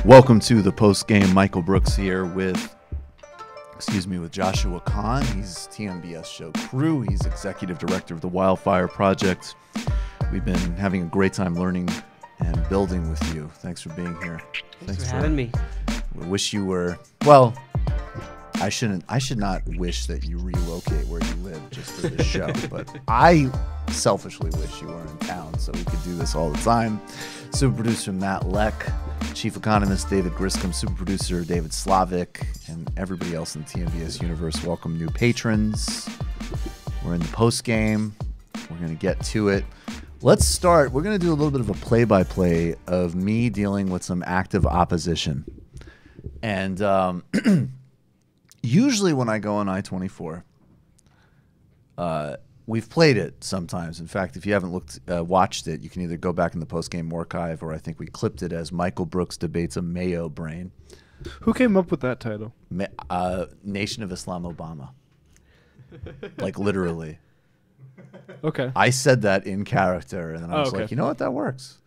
Welcome to the Postgame. Michael Brooks here with Joshua Kahn. He's TMBS show crew. He's executive director of the Wildfire Project. We've been having a great time learning and building with you. Thanks for being here. Thanks for having me. We wish you were, well, I should not wish that you relocate where you live just for this show, but I selfishly wish you were in town so we could do this all the time. Super producer Matt Leck, chief economist David Griscom, super producer David Slavic, and everybody else in the TMBS universe. Welcome new patrons. We're in the post game. We're going to get to it. Let's start. We're going to do a little bit of a play-by-play of me dealing with some active opposition. And usually when I go on I-24, we've played it sometimes. In fact, if you haven't watched it, you can either go back in the post-game archive, or I think we clipped it as Michael Brooks debates a Mayo brain. Who came up with that title? Nation of Islam Obama. Like literally. Okay. I said that in character, and then I was like, you know what, that works.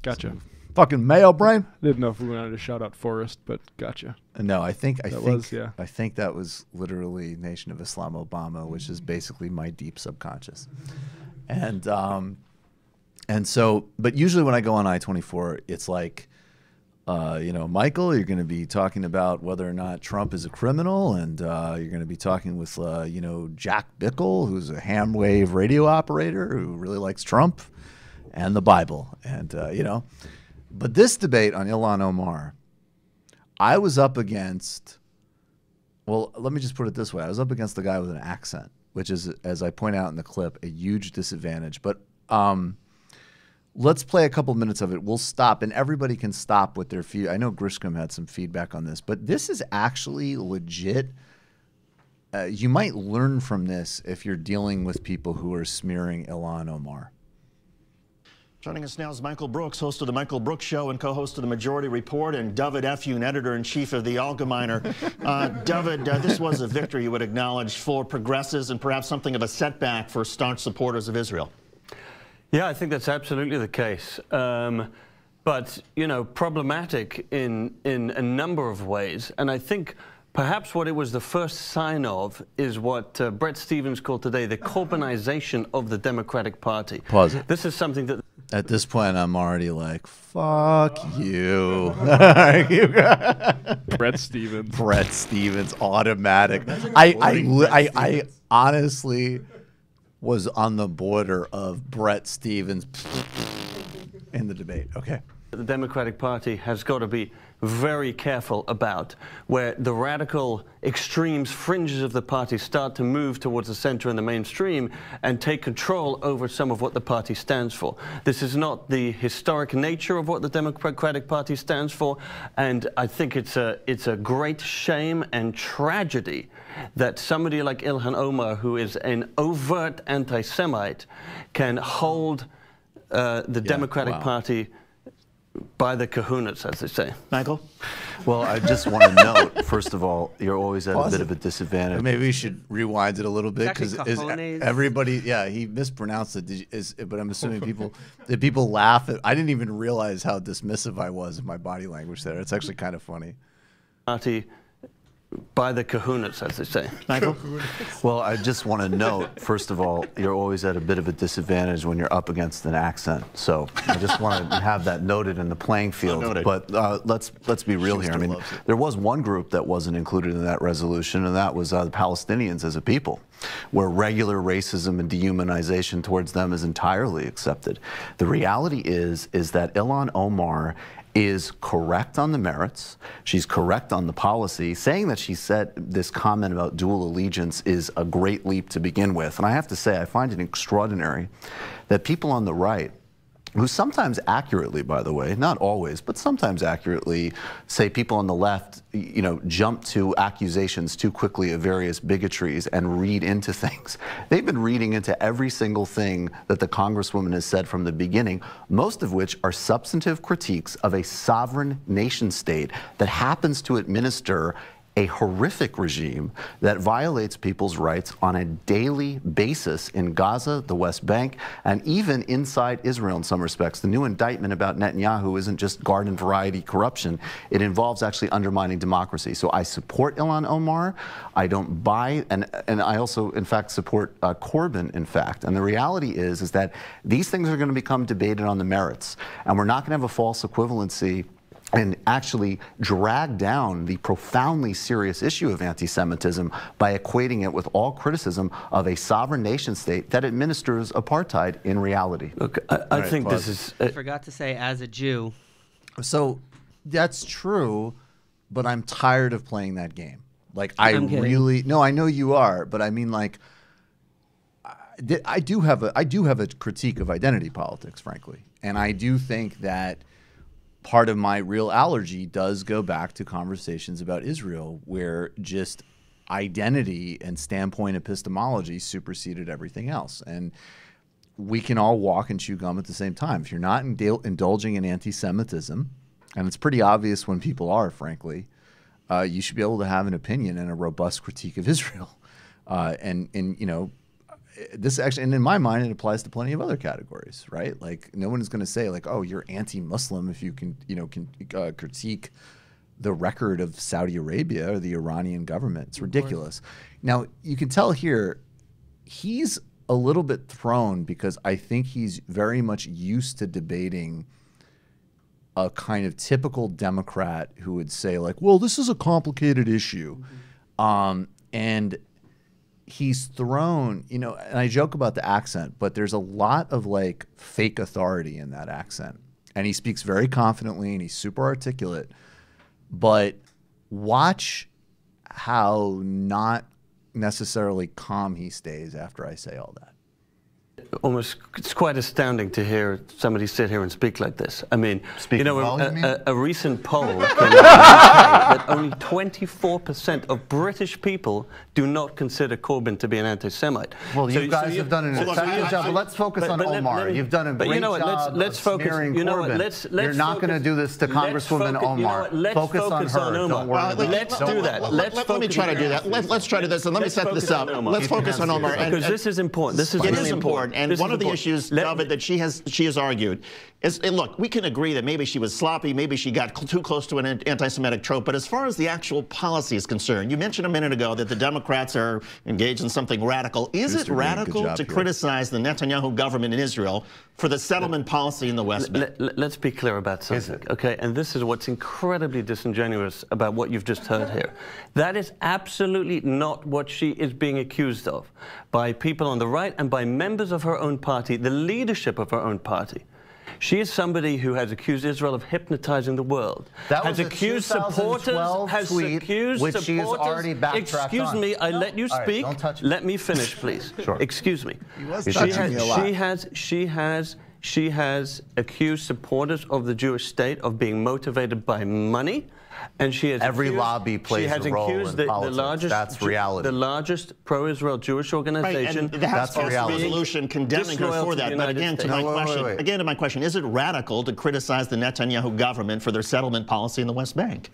Gotcha. So, fucking Mayo brain. Didn't know if we wanted to shout out Forrest, but gotcha. No, I think that was literally Nation of Islam Obama, which is basically my deep subconscious. And so, but usually when I go on I-24, it's like, Michael, you're going to be talking about whether or not Trump is a criminal, and you're going to be talking with, Jack Bickle, who's a ham wave radio operator who really likes Trump, and the Bible, and But this debate on Ilhan Omar, I was up against, well, let me just put it this way. I was up against the guy with an accent, which is, as I point out in the clip, a huge disadvantage. But let's play a couple minutes of it. We'll stop, and everybody can stop with their feedback. I know Grishcom had some feedback on this, but this is actually legit. You might learn from this if you're dealing with people who are smearing Ilhan Omar. Joining us now is Michael Brooks, host of The Michael Brooks Show and co-host of The Majority Report, and David Efune, editor-in-chief of The Allgemeiner. David, this was a victory you would acknowledge for progressives and perhaps something of a setback for staunch supporters of Israel. Yeah, I think that's absolutely the case. But, problematic in a number of ways. And I think perhaps what it was the first sign of is what Bret Stephens called today the Corbynization of the Democratic Party. Pause it. This is something that... At this point, I'm already like, fuck you. Bret Stephens. Bret Stephens, automatic. I honestly was on the border of Bret Stephens in the debate. Okay. The Democratic Party has got to be very careful about, where the radical extremes, fringes of the party start to move towards the center and the mainstream and take control over some of what the party stands for. This is not the historic nature of what the Democratic Party stands for, and I think it's a great shame and tragedy that somebody like Ilhan Omar, who is an overt anti-Semite, can hold the Democratic Party by the kahunas, as they say. Michael? Well, I just want to note, first of all, you're always at a bit of a disadvantage. Maybe we should rewind it a little bit, because everybody, he mispronounced it, but I'm assuming people laugh at. I didn't even realize how dismissive I was in my body language there. It's actually kind of funny. Party by the kahunas, as they say. Michael? Well, I just want to note, first of all, you're always at a bit of a disadvantage when you're up against an accent. So I just want to have that noted in the playing field. But let's be real here. I mean, there was one group that wasn't included in that resolution, and that was the Palestinians as a people, where regular racism and dehumanization towards them is entirely accepted. The reality is that Ilhan Omar is correct on the merits. She's correct on the policy. Saying that she said this comment about dual allegiance is a great leap to begin with. And I have to say, I find it extraordinary that people on the right who sometimes accurately, by the way, not always, but sometimes accurately, say people on the left, you know, jump to accusations too quickly of various bigotries and read into things. They've been reading into every single thing that the Congresswoman has said from the beginning, most of which are substantive critiques of a sovereign nation state that happens to administer a horrific regime that violates people's rights on a daily basis in Gaza, the West Bank, and even inside Israel in some respects. The new indictment about Netanyahu isn't just garden variety corruption. It involves actually undermining democracy. So I support Ilhan Omar. I don't buy, and I also, in fact, support Corbyn, in fact. And the reality is that these things are going to become debated on the merits. And we're not going to have a false equivalency and actually drag down the profoundly serious issue of anti-Semitism by equating it with all criticism of a sovereign nation state that administers apartheid in reality. Look, I think this is... I forgot to say, as a Jew. So that's true, but I'm tired of playing that game. Like, I'm kidding. No, I know you are, but I mean, like, I do have a critique of identity politics, frankly. And I do think that part of my real allergy does go back to conversations about Israel, where just identity and standpoint epistemology superseded everything else. And we can all walk and chew gum at the same time. If you're not indulging in anti-Semitism, and it's pretty obvious when people are, frankly, you should be able to have an opinion and a robust critique of Israel. And you know, this actually, and in my mind, it applies to plenty of other categories, right? Like, no one is going to say, like, oh, you're anti-Muslim if you can, you know, critique the record of Saudi Arabia or the Iranian government. It's ridiculous. Now, you can tell here, he's a little bit thrown because I think he's very much used to debating a kind of typical Democrat who would say, like, well, this is a complicated issue. And he's thrown, you know, and I joke about the accent, but there's a lot of like fake authority in that accent. And he speaks very confidently and he's super articulate. But watch how not necessarily calm he stays after I say all that. Almost, it's quite astounding to hear somebody sit here and speak like this. I mean, Speaking you know, well, a recent poll came out that only 24% of British people do not consider Corbyn to be an anti-Semite. Well, you guys have done an effective job, but let's focus on Omar. You've done a great job let's focus. smearing You know what? Corbyn. Let's You're not going to do this to Congresswoman Omar. Focus on her. Don't worry about it. Let's do that. Let me try to do that. Let's try to do this, and let me set this up. Let's focus on Omar. Because this is important. This is It really is important. And one of the issues, David, that she has argued is, and look, we can agree that maybe she was sloppy, maybe she got too close to an anti-Semitic trope, but as far as the actual policy is concerned, you mentioned a minute ago that the Democrats are engaged in something radical. Is it radical to criticize the Netanyahu government in Israel for the settlement policy in the West Bank? Let's be clear about something, okay? And this is what's incredibly disingenuous about what you've just heard here. That is absolutely not what she is being accused of by people on the right and by members of her own party, the leadership of her own party. She is somebody who has accused Israel of hypnotizing the world. That has was accused a 2012 supporters, tweet, which she has already backtracked Excuse on. me, I let you All right, speak. don't touch me. Let me finish, please. Sure. Excuse me. He was touching me a lot. She has accused supporters of the Jewish state of being motivated by money, and she has Every accused, lobby plays a role in politics. That's reality. The largest pro-Israel Jewish organization. Right, and that's a resolution condemning her for that. But again, to my question, is it radical to criticize the Netanyahu government for their settlement policy in the West Bank?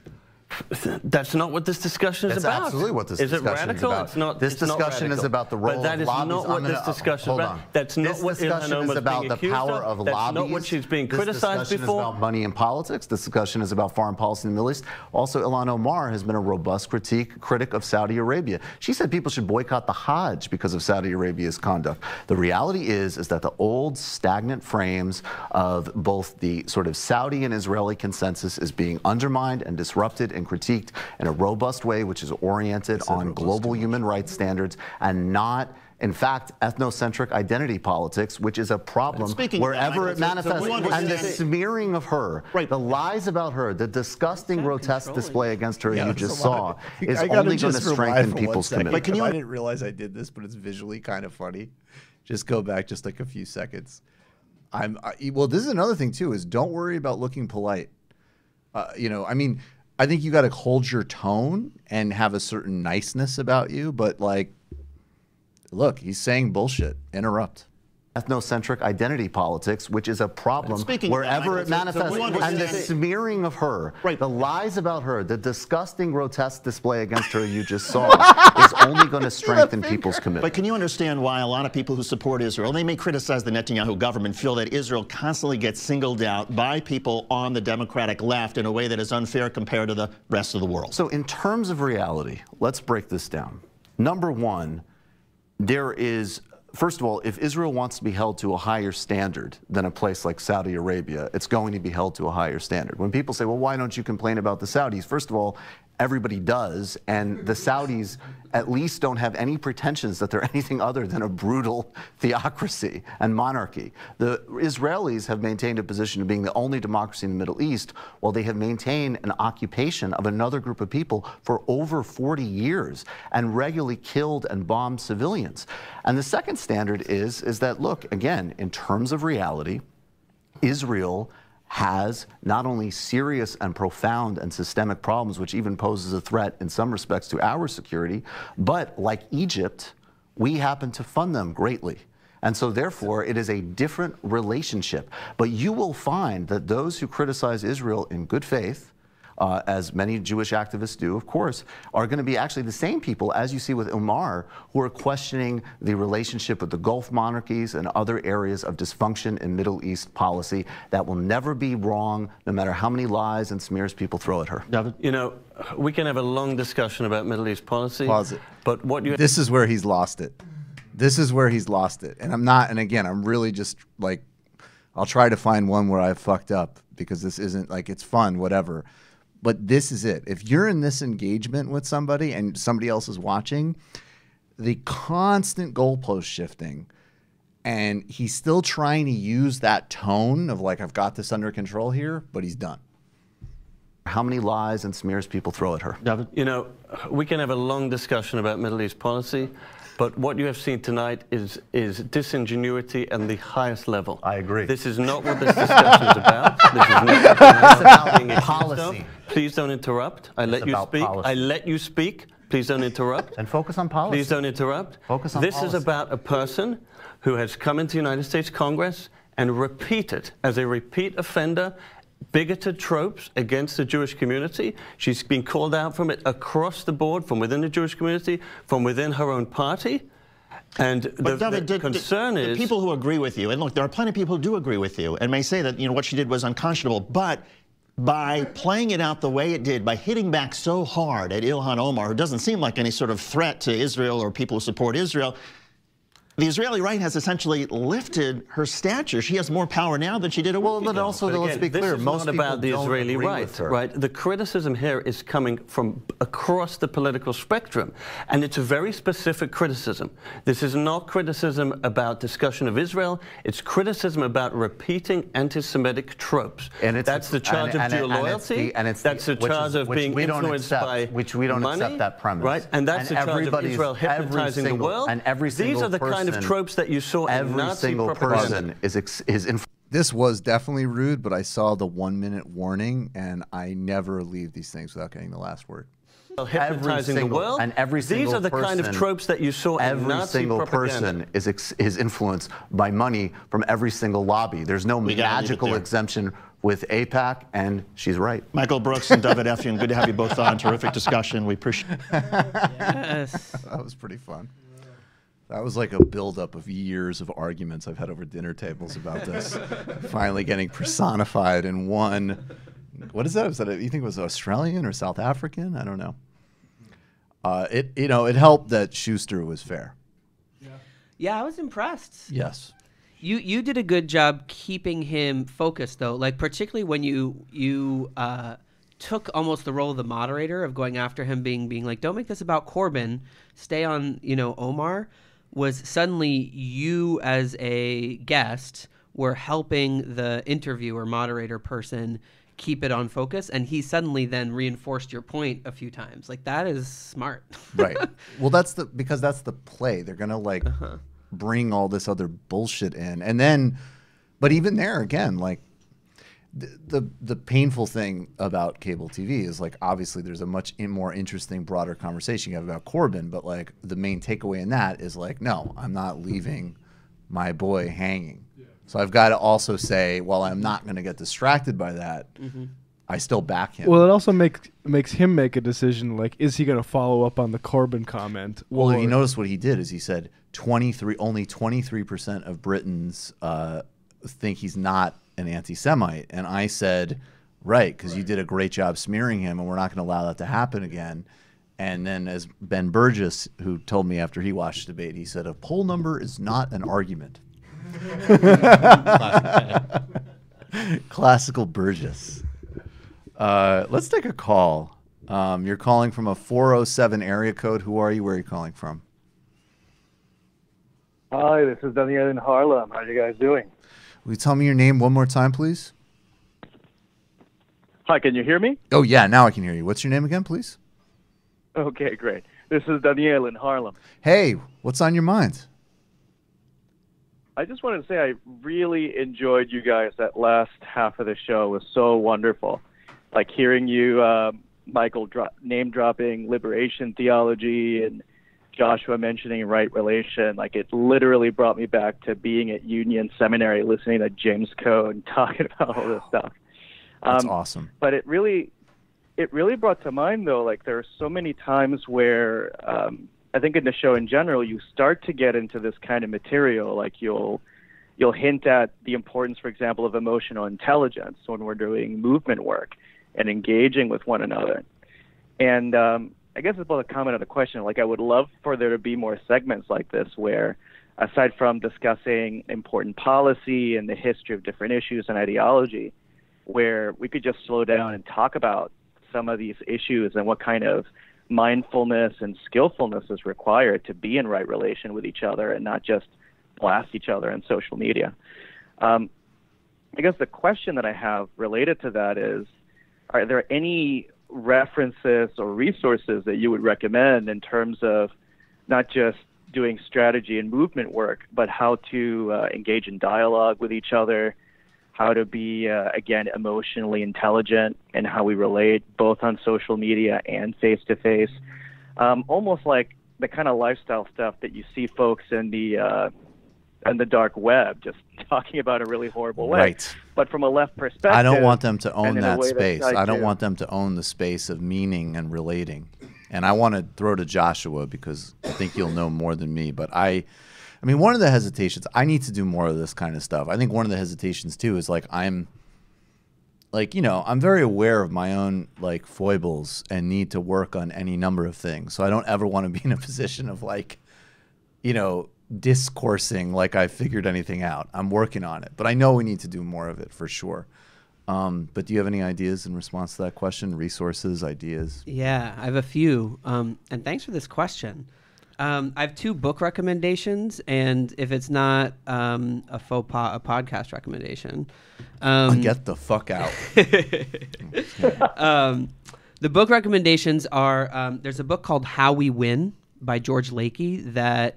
That's not what this discussion is That's about. absolutely what this is discussion it radical? is about. It's not. This It's not discussion is radical. about the role but that of is lobbies. not what this discussion is about. That's not what discussion Ilhan is Omar's about being the accused power of That's lobbies. not what she's being This criticized discussion before. is about money and politics. This discussion is about foreign policy in the Middle East. Also, Ilhan Omar has been a robust critic of Saudi Arabia. She said people should boycott the Hajj because of Saudi Arabia's conduct. The reality is that the old stagnant frames of both the sort of Saudi and Israeli consensus is being undermined and disrupted and critiqued in a robust way, which is oriented on global human rights standards and not, in fact, ethnocentric identity politics, which is a problem wherever it manifests. And the smearing of her, the lies about her, the disgusting, grotesque display against her you just saw is only going to strengthen people's commitment. I didn't realize I did this, but it's visually kind of funny. Just go back just like a few seconds. Well, this is another thing too, is don't worry about looking polite. You know, I mean, I think you got to hold your tone and have a certain niceness about you, but like, look, he's saying bullshit. Interrupt. Ethnocentric identity politics, which is a problem Speaking wherever of it that, manifests. And the smearing of her, the lies about her, the disgusting, grotesque display against her you just saw is only going to strengthen people's commitment. But can you understand why a lot of people who support Israel, they may criticize the Netanyahu government, feel that Israel constantly gets singled out by people on the Democratic left in a way that is unfair compared to the rest of the world? So in terms of reality, let's break this down. Number one, there is... First of all, if Israel wants to be held to a higher standard than a place like Saudi Arabia, it's going to be held to a higher standard. When people say, well, why don't you complain about the Saudis? First of all, everybody does, and the Saudis at least don't have any pretensions that they're anything other than a brutal theocracy and monarchy. The Israelis have maintained a position of being the only democracy in the Middle East, while they have maintained an occupation of another group of people for over 40 years and regularly killed and bombed civilians. And the second standard is that, look, again, in terms of reality, Israel has not only serious and profound and systemic problems, which even poses a threat in some respects to our security, but like Egypt, we happen to fund them greatly. And so therefore, it is a different relationship. But you will find that those who criticize Israel in good faith, as many Jewish activists do, of course, are going to be actually the same people, as you see with Omar, who are questioning the relationship with the Gulf monarchies and other areas of dysfunction in Middle East policy. That will never be wrong, no matter how many lies and smears people throw at her. David? You know, we can have a long discussion about Middle East policy. Pause it. But what you... This is where he's lost it. This is where he's lost it. And I'm not, and again, I'm really just like, I'll try to find one where I fucked up, because this isn't like, it's fun, whatever. But this is it. If you're in this engagement with somebody and somebody else is watching, the constant goalpost shifting, and he's still trying to use that tone of like, I've got this under control here, but he's done. How many lies and smears people throw at her. David? You know, we can have a long discussion about Middle East policy, but what you have seen tonight is disingenuity at the highest level. I agree. This is not what this discussion is about. This is not about being accused policy. of. Please don't interrupt. I let you speak. Policy. I let you speak. Please don't interrupt. And focus on policy. Please don't interrupt. Focus on this policy. is about a person who has come into the United States Congress and repeated, as a repeat offender, bigoted tropes against the Jewish community. She's been called out from it across the board, from within the Jewish community, from within her own party. And the concern is... The people who agree with you, and look, there are plenty of people who do agree with you and may say that, you know, what she did was unconscionable, but by playing it out the way it did, by hitting back so hard at Ilhan Omar, who doesn't seem like any sort of threat to Israel or people who support Israel, the Israeli right has essentially lifted her stature. She has more power now than she did a week ago. But also, let's be clear, most people about the don't Israeli agree right, with her. right? The criticism here is coming from across the political spectrum, and it's a very specific criticism. This is not criticism about discussion of Israel. It's criticism about repeating anti-Semitic tropes. And that's the charge of dual loyalty. That's the charge of being influenced by which we don't money, accept that premise. Right? And that's the charge of Israel hypnotizing the world. And every single These are the kind of tropes that you saw in Nazi propaganda. This was definitely rude, but I saw the 1-minute warning, and I never leave these things without getting the last word. Hypnotizing the world. And every single These are the kind of tropes that you saw in Nazi single propaganda. person is influenced by money from every single lobby. There's no magical exemption with AIPAC, and she's right. Michael Brooks and David Effian, good to have you both on. Terrific discussion. We appreciate it. Yes. That was pretty fun. That was like a buildup of years of arguments I've had over dinner tables about this. Finally getting personified in one. What is that? Is that you think it was Australian or South African? I don't know. It helped that Schuster was fair. Yeah, I was impressed. Yes. You did a good job keeping him focused, though. Like, particularly when you took almost the role of the moderator of going after him, being like, don't make this about Corbyn, stay on, Omar. Was suddenly you as a guest were helping the interviewer, moderator person keep it on focus, and he suddenly then reinforced your point a few times. Like, that is smart. Right. Well, because that's the play. They're gonna bring all this other bullshit in, and then, But even there, again, like the painful thing about cable TV is like obviously there's a much more interesting, broader conversation you have about Corbyn, but like the main takeaway in that is like, no, I'm not leaving my boy hanging. Yeah. So I've got to also say, while I'm not going to get distracted by that, I still back him. Well, it also makes him make a decision. Like, is he going to follow up on the Corbyn comment? Well, if you notice what he did is he said only 23% of Britons think he's not an anti-Semite, and I said, right, because you did a great job smearing him, and we're not going to allow that to happen again. And then, as Ben Burgess, who told me after he watched the debate, he said, a poll number is not an argument. Classical Burgess. Let's take a call. You're calling from a 407 area code. Who are you? Where are you calling from? Hi, this is Daniel in Harlem. How are you guys doing? Will you tell me your name one more time, please? Hi, can you hear me? Oh, yeah, now I can hear you. What's your name again, please? Okay, great. This is Daniel in Harlem. Hey, what's on your mind? I just wanted to say I really enjoyed you guys. That last half of the show was so wonderful. Like hearing you, Michael, name-dropping liberation theology and Joshua mentioning right relation, like it literally brought me back to being at Union Seminary, listening to James Coe and talking about all this stuff. That's awesome. But it really brought to mind, though, like there are so many times where I think in the show in general, you start to get into this kind of material, like you'll hint at the importance, for example, of emotional intelligence when we're doing movement work and engaging with one another. And I guess it's both a comment and a question. Like, I would love for there to be more segments like this where, aside from discussing important policy and the history of different issues and ideology, where we could just slow down and talk about some of these issues and what kind of mindfulness and skillfulness is required to be in right relation with each other and not just blast each other on social media. I guess the question that I have related to that is, are there any references or resources that you would recommend in terms of not just doing strategy and movement work, but how to engage in dialogue with each other, how to be, again, emotionally intelligent, and how we relate both on social media and face-to-face? Almost like the kind of lifestyle stuff that you see folks in the dark web just talking about a really horrible way. Right. But from a left perspective, I don't want them to own and in a that way space. that's I don't want them to own the space of meaning and relating. And I want to throw to Joshua because I think you'll know more than me. But I mean, one of the hesitations, I need to do more of this kind of stuff. I think one of the hesitations too is like I'm very aware of my own like foibles and need to work on any number of things. So I don't ever want to be in a position of like, discoursing like I figured anything out. I'm working on it, but I know we need to do more of it for sure. But do you have any ideas in response to that question? Resources, ideas? Yeah, I have a few. And thanks for this question. I have two book recommendations, and if it's not a podcast recommendation, get the fuck out. The book recommendations are there's a book called How We Win by George Lakey that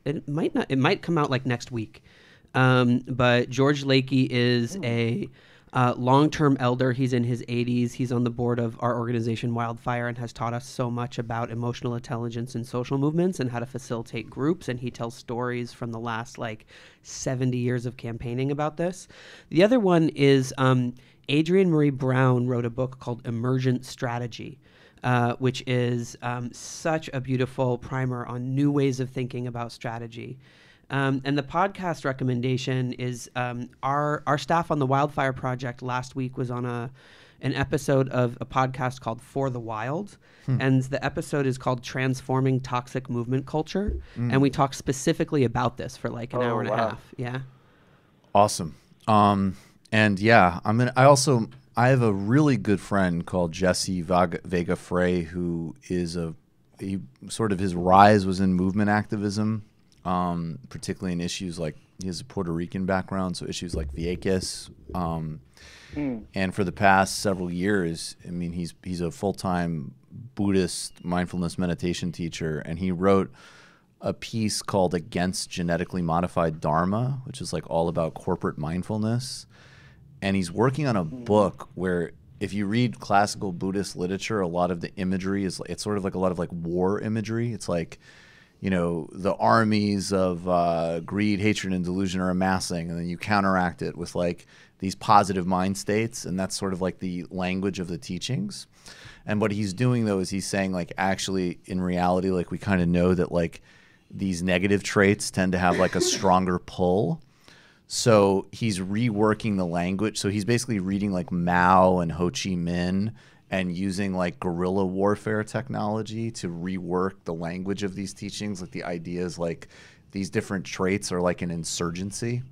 it might come out like next week. But George Lakey is a long-term elder. He's in his 80s. He's on the board of our organization Wildfire and has taught us so much about emotional intelligence and social movements and how to facilitate groups. And he tells stories from the last 70 years of campaigning about this. The other one is Adrienne Marie Brown wrote a book called Emergent Strategy, which is such a beautiful primer on new ways of thinking about strategy. And the podcast recommendation is our staff on the Wildfire Project last week was on an episode of a podcast called For the Wild. And the episode is called Transforming Toxic Movement Culture. And we talked specifically about this for an hour and a half. Yeah. Awesome. And yeah, I have a really good friend called Jesse Vega Frey, who is his rise was in movement activism, particularly in issues like he has a Puerto Rican background, so issues like Vieques. And for the past several years, I mean, he's a full-time Buddhist mindfulness meditation teacher, and he wrote a piece called Against Genetically Modified Dharma, which is like all about corporate mindfulness. And he's working on a book where if you read classical Buddhist literature, a lot of the imagery is, it's sort of like a lot of like war imagery. It's like, you know, the armies of greed, hatred, and delusion are amassing, and then you counteract it with like these positive mind states, and that's sort of like the language of the teachings. And what he's doing, though, is he's saying, like, actually, in reality, like, we kind of know that, like, these negative traits tend to have, like, a stronger pull. So he's reworking the language. So he's basically reading, like, Mao and Ho Chi Minh and using, like, guerrilla warfare technology to rework the language of these teachings. Like, the idea is, like, these different traits are like an insurgency.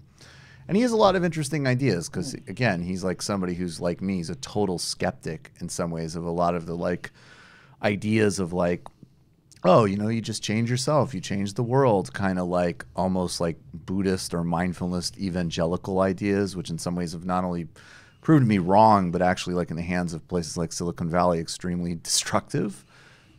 And he has a lot of interesting ideas because, again, he's like somebody who's like me. He's a total skeptic in some ways of a lot of the like ideas of like, oh, you know, you just change yourself, you change the world, kind of like almost like Buddhist or mindfulness evangelical ideas, which in some ways have not only proven to me wrong, but actually like in the hands of places like Silicon Valley, extremely destructive.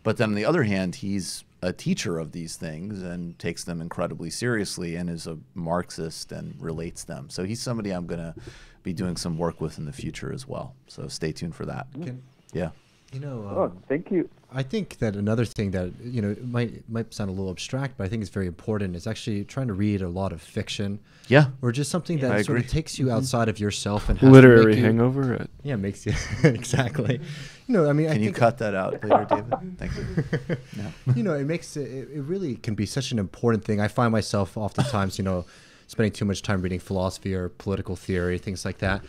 But then on the other hand, he's a teacher of these things and takes them incredibly seriously and is a Marxist and relates them. So he's somebody I'm going to be doing some work with in the future as well. So stay tuned for that. Yeah. You know, Oh, thank you. I think that another thing that, you know, it might sound a little abstract, but I think it's very important is actually trying to read a lot of fiction. Yeah. Or just something I that sort agree. of takes you outside of yourself and has to Literary make you, hangover. Yeah, makes you exactly. You know, I mean, Can I you think, cut that out later, David? Thank you. you know, it makes it really can be such an important thing. I find myself oftentimes, you know, spending too much time reading philosophy or political theory, things like that.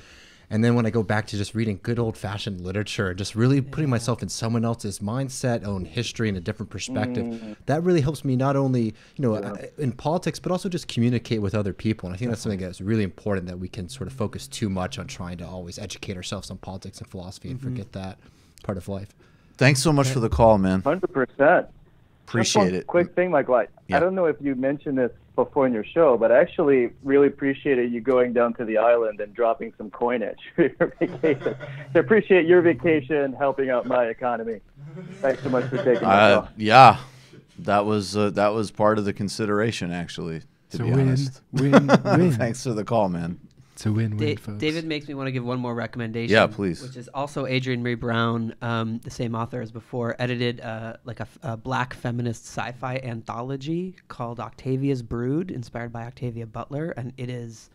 And then when I go back to just reading good old-fashioned literature, just really putting myself in someone else's mindset, own history, and a different perspective, that really helps me not only, you know, in politics, but also just communicate with other people. And I think that's something that's really important, that we can sort of focus too much on trying to always educate ourselves on politics and philosophy and forget that part of life. Thanks so much for the call, man. 100%. Appreciate it. Quick thing, Michael. I Yeah. don't know if you mentioned this before in your show, but I actually really appreciated you going down to the island and dropping some coinage for your vacation. I appreciate your vacation helping out my economy. Thanks so much for taking my call. Yeah, that was part of the consideration, actually, to be honest. Win. Thanks for the call, man. It's a win-win, folks. David makes me want to give one more recommendation. Yeah, please. Which is also Adrienne Marie Brown, the same author as before, edited like a black feminist sci-fi anthology called Octavia's Brood, inspired by Octavia Butler, and it is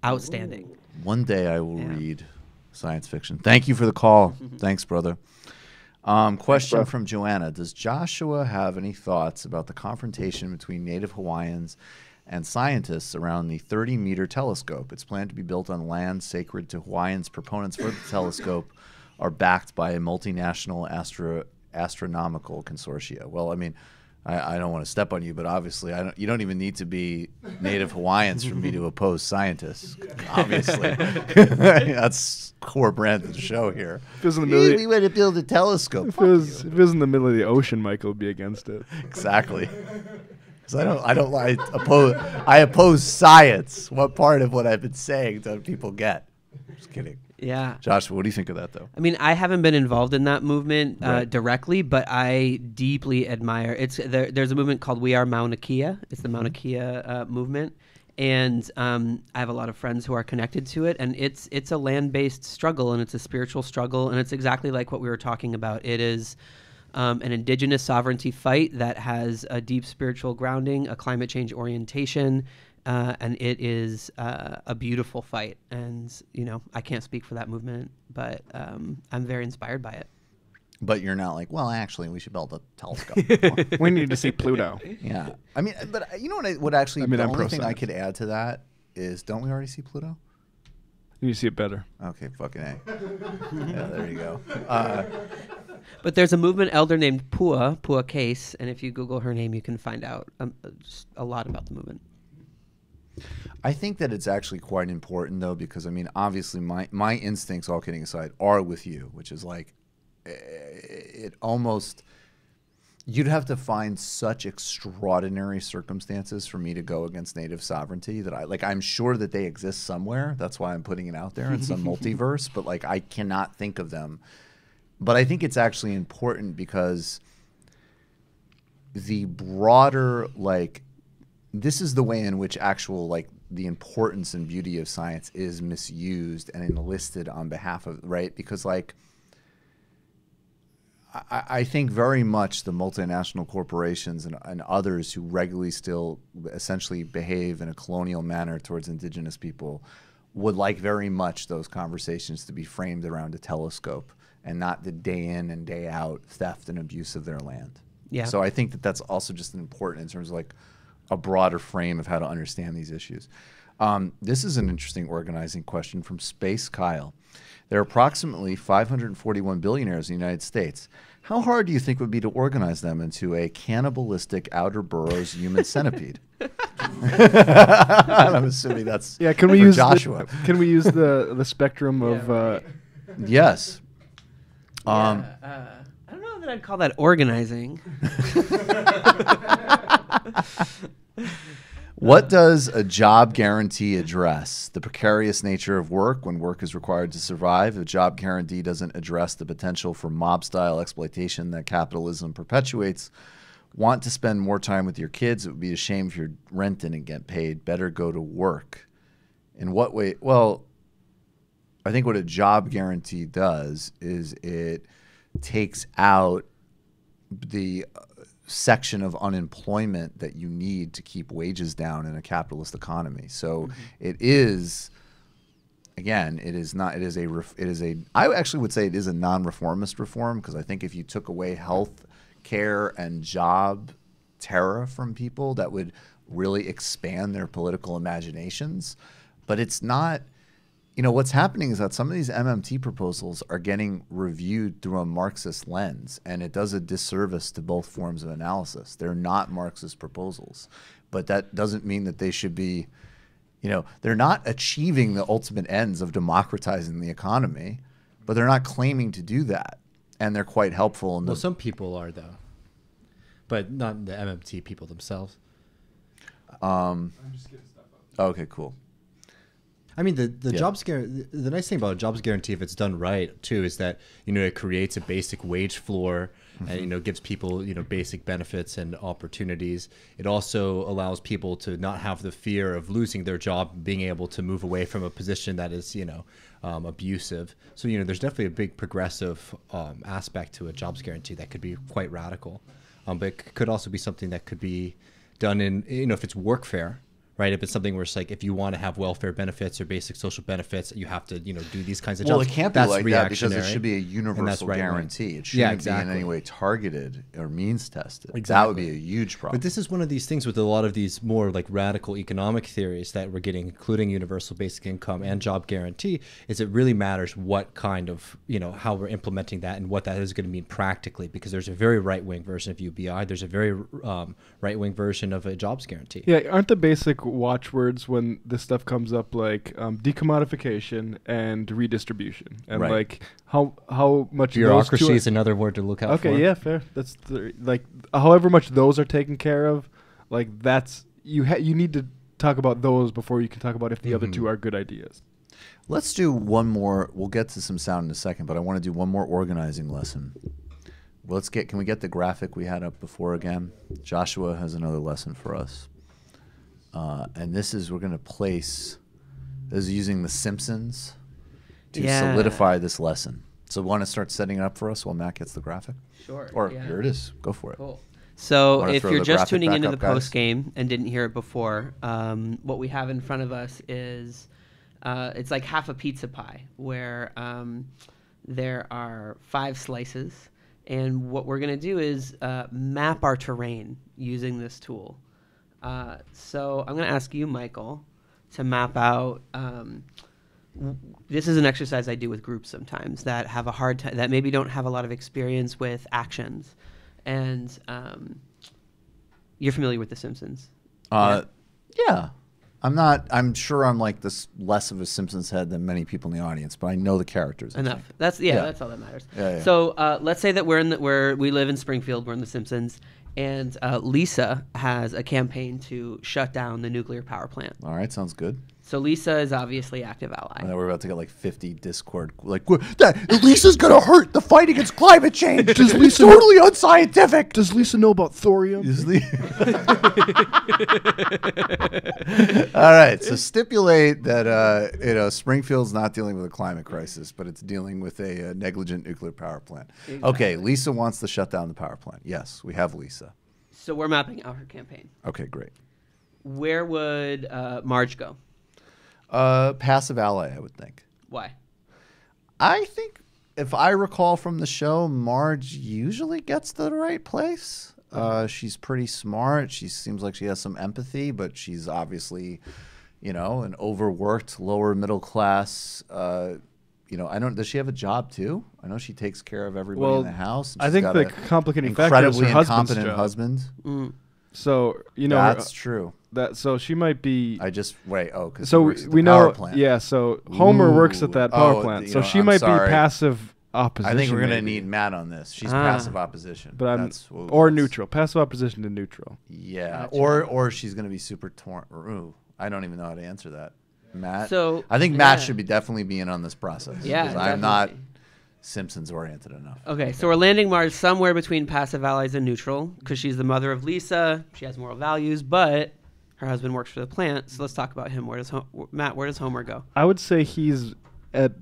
outstanding. One day I will read science fiction. Thank you for the call. Thanks, brother. Question from Joanna. Does Joshua have any thoughts about the confrontation between Native Hawaiians and scientists around the 30-meter telescope? It's planned to be built on land sacred to Hawaiians. Proponents for the telescope are backed by a multinational astronomical consortia. Well, I mean, I don't want to step on you, but obviously you don't even need to be Native Hawaiians for me to oppose scientists. Obviously. That's core brand of the show here. If it was in the middle, We want to build a telescope. if it was in the middle of the ocean, Michael would be against it. Exactly. I oppose science. What part of what I've been saying don't people get? Just kidding. Yeah. Joshua, what do you think of that, though? I mean, I haven't been involved in that movement Right. directly, but I deeply admire. There's a movement called We Are Mauna Kea. It's the Mauna Kea movement, and I have a lot of friends who are connected to it. And it's a land-based struggle, and it's a spiritual struggle, and it's exactly like what we were talking about. It is an indigenous sovereignty fight that has a deep spiritual grounding, a climate change orientation. And it is a beautiful fight, and you know I can't speak for that movement, but I'm very inspired by it. But you're not like, well, actually, we should build a telescope. We need to see Pluto. Yeah. I mean, but you know what actually, the I'm only thing I pro-science. could add to that is, don't we already see Pluto? You need to see it better. Okay, fucking A. Yeah, there you go. But there's a movement elder named Pua Case, and if you Google her name, you can find out just a lot about the movement. I think that it's actually quite important, though, because, I mean, obviously my instincts, all kidding aside, are with you, which is like, it almost, you'd have to find such extraordinary circumstances for me to go against native sovereignty that I'm sure that they exist somewhere. That's why I'm putting it out there in some multiverse, but like I cannot think of them. But I think it's actually important because the broader, like, this is the way in which actual, like, the importance and beauty of science is misused and enlisted on behalf of, right? Because, like, I think very much the multinational corporations and others who regularly still essentially behave in a colonial manner towards indigenous people would like very much those conversations to be framed around a telescope and not the day in and day out theft and abuse of their land. Yeah. So I think that that's also just important in terms of like a broader frame of how to understand these issues. This is an interesting organizing question from Space Kyle. There are approximately 541 billionaires in the United States. How hard do you think it would be to organize them into a cannibalistic outer boroughs human centipede? I'm assuming that's Can we for use Joshua. Can we use the spectrum of? Yes. I don't know that I'd call that organizing. What does a job guarantee address? The precarious nature of work when work is required to survive. A job guarantee doesn't address the potential for mob-style exploitation that capitalism perpetuates. Want to spend more time with your kids? It would be a shame if your rent didn't get paid. Better go to work. In what way? Well, I think what a job guarantee does is it takes out the section of unemployment that you need to keep wages down in a capitalist economy. So it is, again, it is not, it is a, I actually would say it is a non-reformist reform, because I think if you took away health care and job terror from people, that would really expand their political imaginations. But it's not, you know, what's happening is that some of these MMT proposals are getting reviewed through a Marxist lens, and it does a disservice to both forms of analysis. They're not Marxist proposals, but that doesn't mean that they should be, you know, they're not achieving the ultimate ends of democratizing the economy, but they're not claiming to do that. And they're quite helpful. In Well, some people are, though, but not the MMT people themselves. I'm just getting stuff up. Okay, cool. I mean, the nice thing about a jobs guarantee, if it's done right, too, is that, you know, it creates a basic wage floor and, you know, gives people, you know, basic benefits and opportunities. It also allows people to not have the fear of losing their job, being able to move away from a position that is, you know, abusive. So, you know, there's definitely a big progressive aspect to a jobs guarantee that could be quite radical. But it could also be something that could be done in, you know, if it's workfare. Right, if it's something where it's like, if you want to have welfare benefits or basic social benefits, you have to, you know, do these kinds of jobs. Well, it can't be like that because it should be a universal right, guarantee. It shouldn't be in any way targeted or means tested. That would be a huge problem. But this is one of these things with a lot of these more like radical economic theories that we're getting, including universal basic income and job guarantee, is it really matters what kind of, you know, how we're implementing that and what that is going to mean practically, because there's a very right-wing version of UBI. There's a very right-wing version of a jobs guarantee. Yeah, aren't the basic watchwords when this stuff comes up like decommodification and redistribution, and like how much bureaucracy is another word to look out for. Okay, yeah, fair. That's like however much those are taken care of, like that's you need to talk about those before you can talk about if the other two are good ideas. Let's do one more. We'll get to some sound in a second, but I want to do one more organizing lesson. Well, can we get the graphic we had up before again? Joshua has another lesson for us. And this is, we're going to place, this is using The Simpsons to solidify this lesson. So want to start setting it up for us while Matt gets the graphic? Sure. Or here it is. Go for it. Cool. So if you're just tuning into the post game and didn't hear it before, what we have in front of us is it's like half a pizza pie where there are 5 slices. And what we're going to do is map our terrain using this tool. So I'm going to ask you, Michael, to map out. This is an exercise I do with groups sometimes that have a hard time, that maybe don't have a lot of experience with actions. And you're familiar with The Simpsons? Yeah. I'm sure I'm like this less of a Simpsons head than many people in the audience, but I know the characters. Enough. That's all that matters. Yeah. So let's say that we live in Springfield, we're in The Simpsons, and Lisa has a campaign to shut down the nuclear power plant. All right, sounds good. So Lisa is obviously active And ally. then we're about to get like 50 Discord. Like, that Lisa's going to hurt the fight against climate change. It's totally unscientific. Does Lisa know about thorium? All right. So stipulate that, Springfield's not dealing with a climate crisis, but it's dealing with a negligent nuclear power plant. Exactly. Okay. Lisa wants to shut down the power plant. Yes, we have Lisa. So we're mapping out her campaign. Okay, great. Where would Marge go? Passive ally, I would think. Why? I think, if I recall from the show, Marge usually gets to the right place. She's pretty smart. She seems like she has some empathy, but she's obviously, an overworked, lower middle class. I don't. Does she have a job too? I know she takes care of everybody in the house. I think the complicating factor is incredibly her husband's incompetent job. husband. So That's true. So she might be. Wait. Oh, because So we know. plant. Yeah. So Homer works at that power Oh, plant. you So know, she I'm might sorry. be passive opposition. I think we're gonna maybe. need Matt on this. She's passive opposition. But That's neutral. Passive opposition to neutral. Yeah, Gotcha. or she's gonna be super torn. Ooh, I don't even know how to answer that. Matt. So, I think Matt yeah. should definitely be in on this process. Yeah, 'cause I'm not definitely. Simpsons oriented enough. Okay, so we're landing Marge somewhere between passive allies and neutral because she's the mother of Lisa. She has moral values, but her husband works for the plant. So let's talk about him. Matt? Where does Homer go? I would say he's at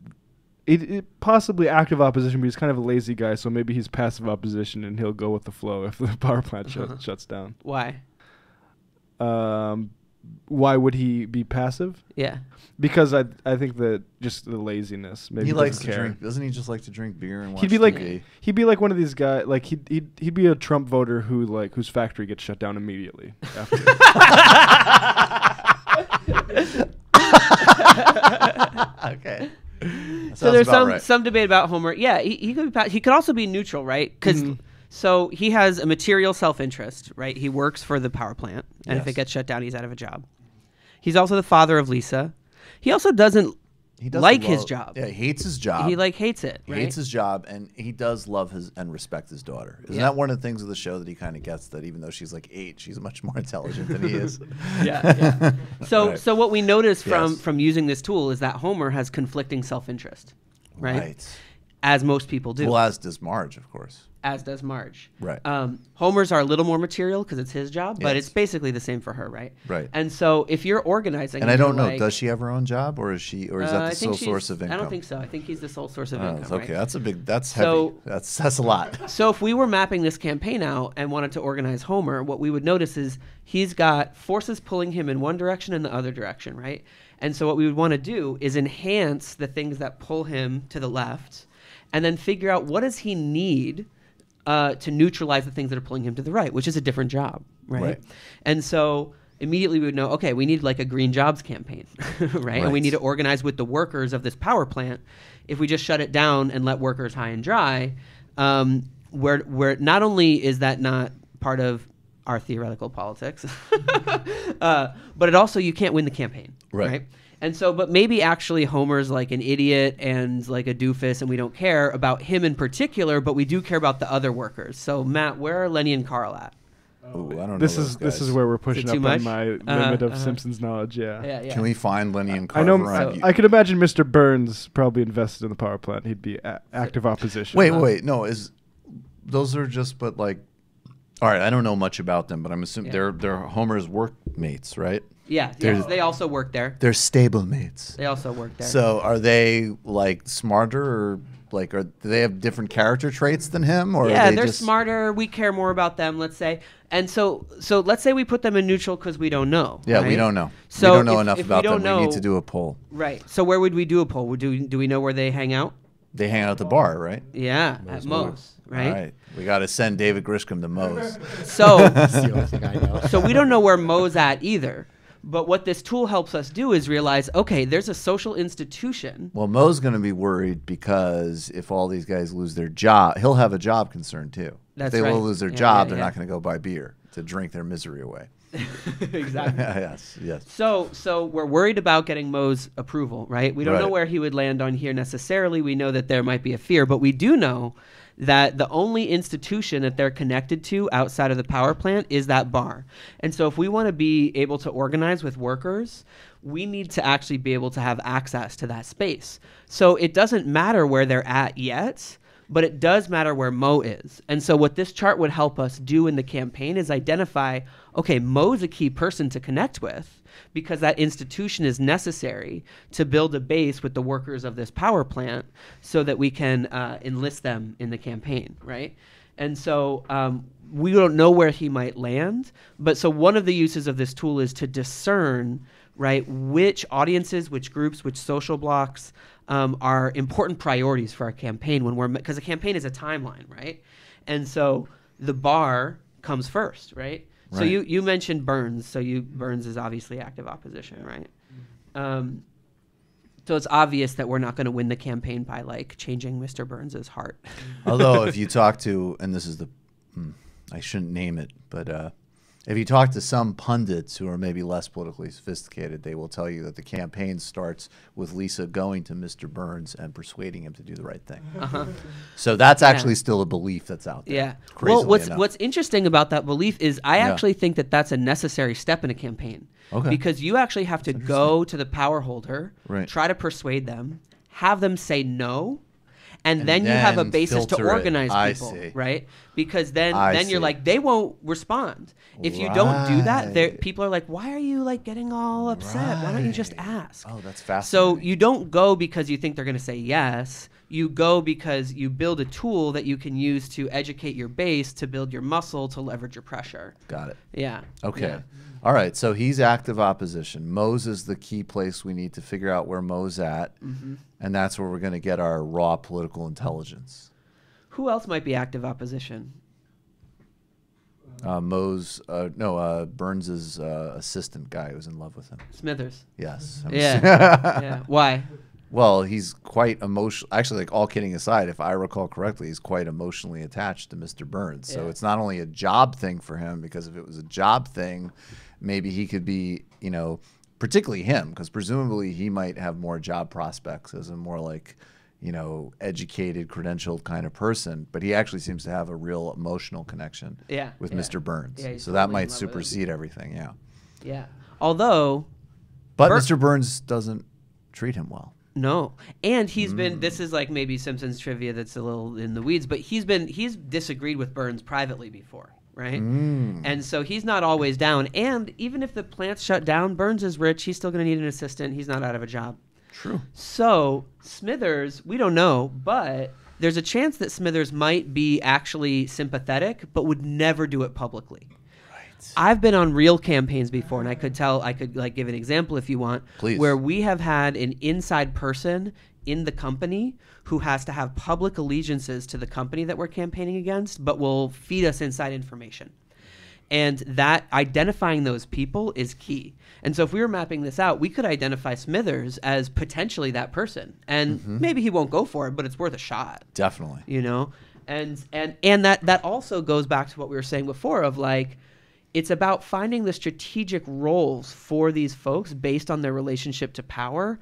possibly active opposition, but he's kind of a lazy guy. So maybe he's passive opposition, and he'll go with the flow if the power plant shuts down. Why? Why would he be passive? Yeah. Because I think that just the laziness. Maybe He likes to doesn't care. drink. Doesn't he just like to drink beer and watch He'd be like TV? he'd be like one of these guys. Like he'd be a Trump voter whose factory gets shut down immediately after. Okay. So there's some debate about Homer. Yeah, he could be. He could also be neutral, right? Because so he has a material self-interest, right? He works for the power plant, and if it gets shut down, he's out of a job. He's also the father of Lisa. He also doesn't like his job. Yeah, he hates his job. He hates it. He right? hates his job, and he does love and respect his daughter. Isn't Yeah. that one of the things of the show that he kind of gets, that even though she's like 8, she's much more intelligent than he is? Yeah. So Right. so what we notice Yes. from using this tool is that Homer has conflicting self-interest, right? As most people do. Well, as does Marge, of course. As does Marge. Right. Homer's are a little more material because it's his job, but Yes. it's basically the same for her, right? Right. And so if you're organizing, And I don't you're know, like, does she have her own job, or is that I the think sole source she's- of income? I don't think so. I think he's the sole source of Oh, income. okay, Right? that's So- heavy. That's a lot. So if we were mapping this campaign out and wanted to organize Homer, what we would notice is he's got forces pulling him in one direction and the other direction, right? And so what we would want to do is enhance the things that pull him to the left, and then figure out what does he need to neutralize the things that are pulling him to the right, which is a different job, right? Right. And so immediately we would know, okay, we need like a green jobs campaign, right? And we Right. need to organize with the workers of this power plant. If we just shut it down and let workers high and dry, where not only is that not part of our theoretical politics, but it also, you can't win the campaign, right? And so, but maybe actually Homer's like an idiot and like a doofus, and we don't care about him in particular, but we do care about the other workers. So Matt, where are Lenny and Carl at? Ooh, I don't This know. is where we're pushing too up much? on my limit of Simpsons knowledge. Yeah. Yeah. Can we find Lenny and I Carver? know. I could imagine Mr. Burns probably invested in the power plant. He'd be active opposition. Wait. No, those are just, but like, all right. I don't know much about them, but I'm assuming they're Homer's workmates, right? Yeah, they also work there. They're stablemates. They also work there. So are they like smarter, or like do they have different character traits than him, or yeah, are they they're just smarter. We care more about them, let's say. And so let's say we put them in neutral because we don't know. Yeah, right? we don't know. So we don't know if enough we about don't them. We need know- to do a poll. Right. So where would we do a poll? Do we know where they hang out? They hang out at the bar, right? Yeah, at Moe's, right? All right. We got to send David Grisham to Moe's. So That's the only thing I know. so we don't know where Moe's at either. But what this tool helps us do is realize, okay, there's a social institution. Well, Moe's going to be worried because if all these guys lose their job, he'll have a job concern too. That's if they right. will lose their Yeah, job, yeah, they're yeah. not going to go buy beer to drink their misery away. Exactly. Yes. So we're worried about getting Moe's approval, right? We don't know Right. where he would land on here necessarily. We know that there might be a fear, but we do know that the only institution that they're connected to outside of the power plant is that bar. And so if we want to be able to organize with workers, we need to actually be able to have access to that space. So it doesn't matter where they're at yet, but it does matter where Mo is. And so what this chart would help us do in the campaign is identify, okay, Mo's a key person to connect with, because that institution is necessary to build a base with the workers of this power plant so that we can enlist them in the campaign, right? And so we don't know where he might land, but so one of the uses of this tool is to discern, right, which audiences, which groups, which social blocks are important priorities for our campaign because a campaign is a timeline, right? And so the bar comes first, right? So you mentioned Burns. So Burns is obviously active opposition, right? So it's obvious that we're not going to win the campaign by like changing Mr. Burns's heart. Although if you talk to, and this is I shouldn't name it, but if you talk to some pundits who are maybe less politically sophisticated, they will tell you that the campaign starts with Lisa going to Mr. Burns and persuading him to do the right thing. So that's actually still a belief that's out there. Yeah. Well, what's interesting about that belief is I actually think that that's a necessary step in a campaign. Okay. Because you actually have to go to the power holder, try to persuade them, have them say no, and then you have a basis to organize people, right? Because then you're like, they won't respond. If you don't do that, people are like, why are you like getting all upset? Why don't you just ask? Oh, that's fascinating. So you don't go because you think they're going to say yes. You go because you build a tool that you can use to educate your base, to build your muscle, to leverage your pressure. Got it. Yeah. Okay. Yeah. All right. So he's active opposition. Mo's is the key place we need to figure out where Mo's at. And that's where we're going to get our raw political intelligence. Who else might be active opposition? Burns's assistant guy who's in love with him. Smithers. Yes. Yeah. Why? Well, he's quite emotional. Actually, like all kidding aside, if I recall correctly, he's quite emotionally attached to Mr. Burns. So it's not only a job thing for him, because if it was a job thing, maybe he could be, particularly him, because presumably he might have more job prospects as a more like, educated, credentialed kind of person. But he actually seems to have a real emotional connection with Mr. Burns. Yeah, so that might supersede everything. Yeah. Yeah. Although. But Mr. Burns doesn't treat him well. No. And he's been, this is like maybe Simpsons trivia that's a little in the weeds, but he's disagreed with Burns privately before, right? And so he's not always down. And even if the plant's shut down, Burns is rich. He's still going to need an assistant. He's not out of a job. True. So Smithers, we don't know, but there's a chance that Smithers might be actually sympathetic, but would never do it publicly. I've been on real campaigns before, and I could like give an example if you want. Please. Where we have had an inside person in the company who has to have public allegiances to the company that we're campaigning against, but will feed us inside information. And that identifying those people is key. And so if we were mapping this out, we could identify Smithers as potentially that person. And maybe he won't go for it, but it's worth a shot. Definitely. And that also goes back to what we were saying before of like, it's about finding the strategic roles for these folks based on their relationship to power.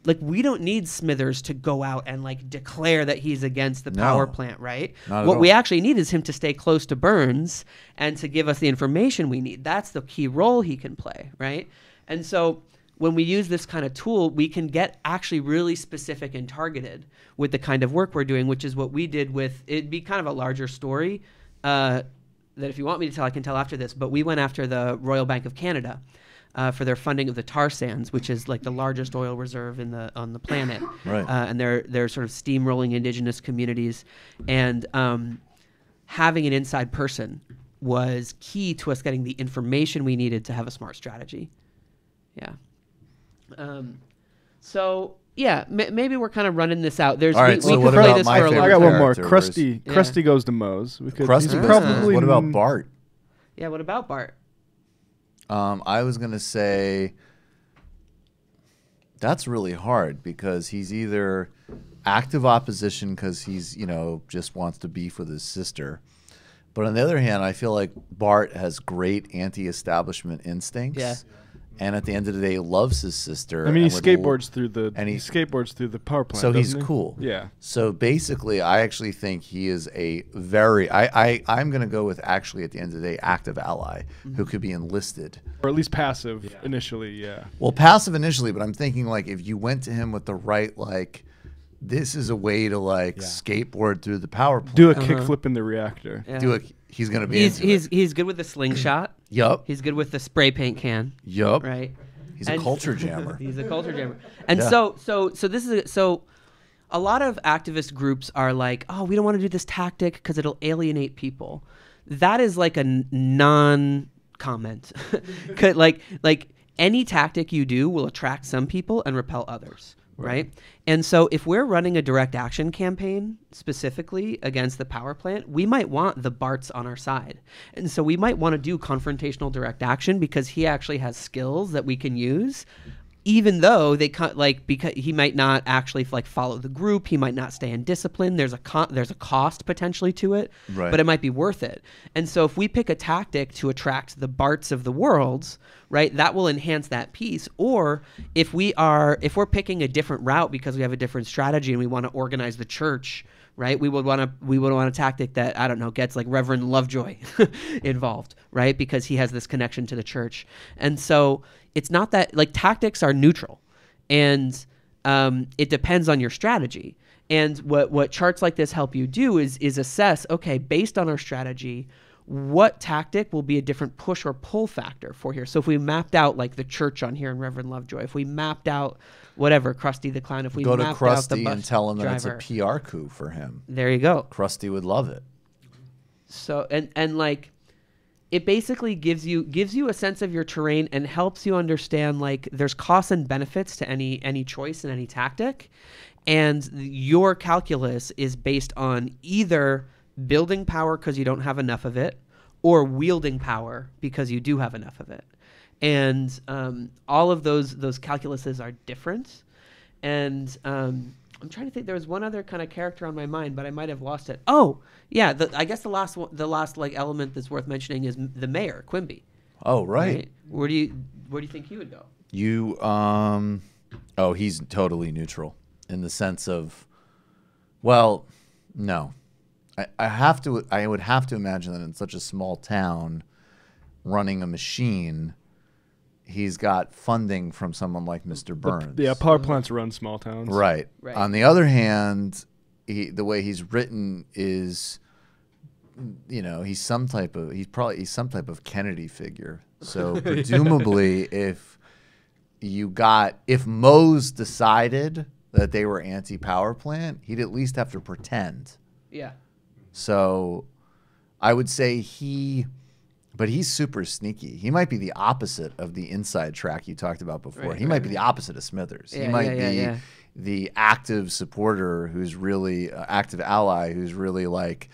Like, we don't need Smithers to go out and like declare that he's against the power plant, right? What we actually need is him to stay close to Burns and to give us the information we need. That's the key role he can play, right? And so when we use this kind of tool, we can get actually really specific and targeted with the kind of work we're doing, which is what we did with, it'd be kind of a larger story, that if you want me to tell, I can tell after this, but we went after the Royal Bank of Canada for their funding of the tar sands, which is like the largest oil reserve on the planet. Right. And they're sort of steamrolling indigenous communities. And having an inside person was key to us getting the information we needed to have a smart strategy. Yeah. Maybe we're kind of running this out. All right, we could play this for a little. I got one more. character? Krusty goes to Moe's. Krusty probably. What about Bart? Yeah, what about Bart? I was going to say that's really hard because he's either active opposition because he's, just wants to beef with his sister. But on the other hand, I feel like Bart has great anti-establishment instincts. Yeah. and at the end of the day loves his sister. I mean, he and with skateboards through the and he skateboards through the power plant. so he's doesn't he? cool. Yeah. So basically, I actually think he is a very I'm going to go with actually at the end of the day active ally who could be enlisted. Or at least passive initially, yeah. Well, passive initially, but I'm thinking like if you went to him with the right like this is a way to like skateboard through the power plant. Do a kickflip in the reactor. Yeah. He's going to be He's good with the slingshot. Yup. He's good with the spray paint can. Yup. Right. He's a culture jammer. He's a culture jammer. And so this is a lot of activist groups are like, oh, we don't want to do this tactic because it'll alienate people. That is like a non-comment. like any tactic you do will attract some people and repel others. Right. And so if we're running a direct action campaign specifically against the power plant, we might want the Barts on our side. And so we might want to do confrontational direct action because he actually has skills that we can use, even though because he might not actually like follow the group. He might not stay in discipline. There's a cost potentially to it, but it might be worth it. And so if we pick a tactic to attract the Barts of the world, right, that will enhance that piece. Or if we're picking a different route because we have a different strategy and we want to organize the church, right, we would want a tactic that, I don't know, gets like Reverend Lovejoy involved, right, because he has this connection to the church. And so it's not that like tactics are neutral, and it depends on your strategy. And what charts like this help you do is assess, okay, based on our strategy, what tactic will be a different push or pull factor for here. So if we mapped out like the church on here and Reverend Lovejoy, if we mapped out whatever, Krusty the Clown, if we go to mapped out the Krusty bus and tell him that driver, it's a PR coup for him. there you go. Krusty would love it. So and like it basically gives you a sense of your terrain and helps you understand like there's costs and benefits to any choice and any tactic, and your calculus is based on either building power because you don't have enough of it, or wielding power because you do have enough of it. And all of those calculuses are different. And I'm trying to think. There was one other kind of character on my mind, but I might have lost it. Oh, yeah. I guess the last like element that's worth mentioning is the mayor, Quimby. Oh, right. Where do you think he would go? He's totally neutral in the sense of, well, no. I would have to imagine that in such a small town, running a machine, he's got funding from someone like Mr. Burns. Power plants run small towns. Right. On the other hand, the way he's written is, he's some type of Kennedy figure. So presumably, if Mose decided that they were anti-power plant, he'd at least have to pretend. Yeah. So I would say but he's super sneaky. He might be the opposite of the inside track you talked about before. He might be the opposite of Smithers. Yeah, he might be the active supporter who's really active ally who's really like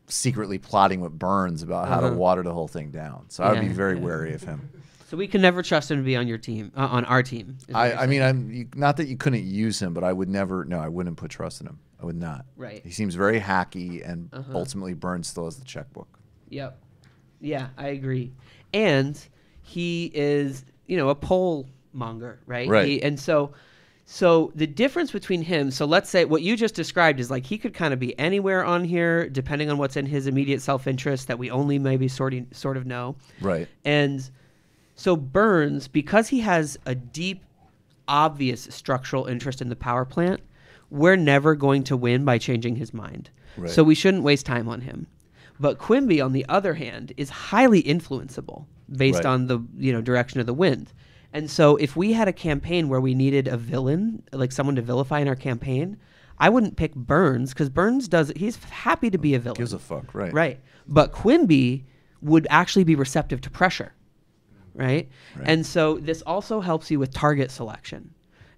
secretly plotting with Burns about how to water the whole thing down. So I would be very wary of him. So we can never trust him to be on your team, on our team. I mean, not that you couldn't use him, but I would never. No, I wouldn't put trust in him. I would not. Right. He seems very hacky, and ultimately Burns still has the checkbook. Yep. Yeah, I agree. And he is, a poll monger, right? Right. And so the difference between him, so let's say what you just described is like he could kind of be anywhere on here, depending on what's in his immediate self-interest that we only maybe sort of know. Right. And so Burns, because he has a deep, obvious structural interest in the power plant, we're never going to win by changing his mind. Right. So we shouldn't waste time on him. But Quimby, on the other hand, is highly influenceable based on the direction of the wind. And so if we had a campaign where we needed a villain, like someone to vilify in our campaign, I wouldn't pick Burns because Burns he's happy to be a villain. Gives a fuck, right. Right. But Quimby would actually be receptive to pressure. Right? And so this also helps you with target selection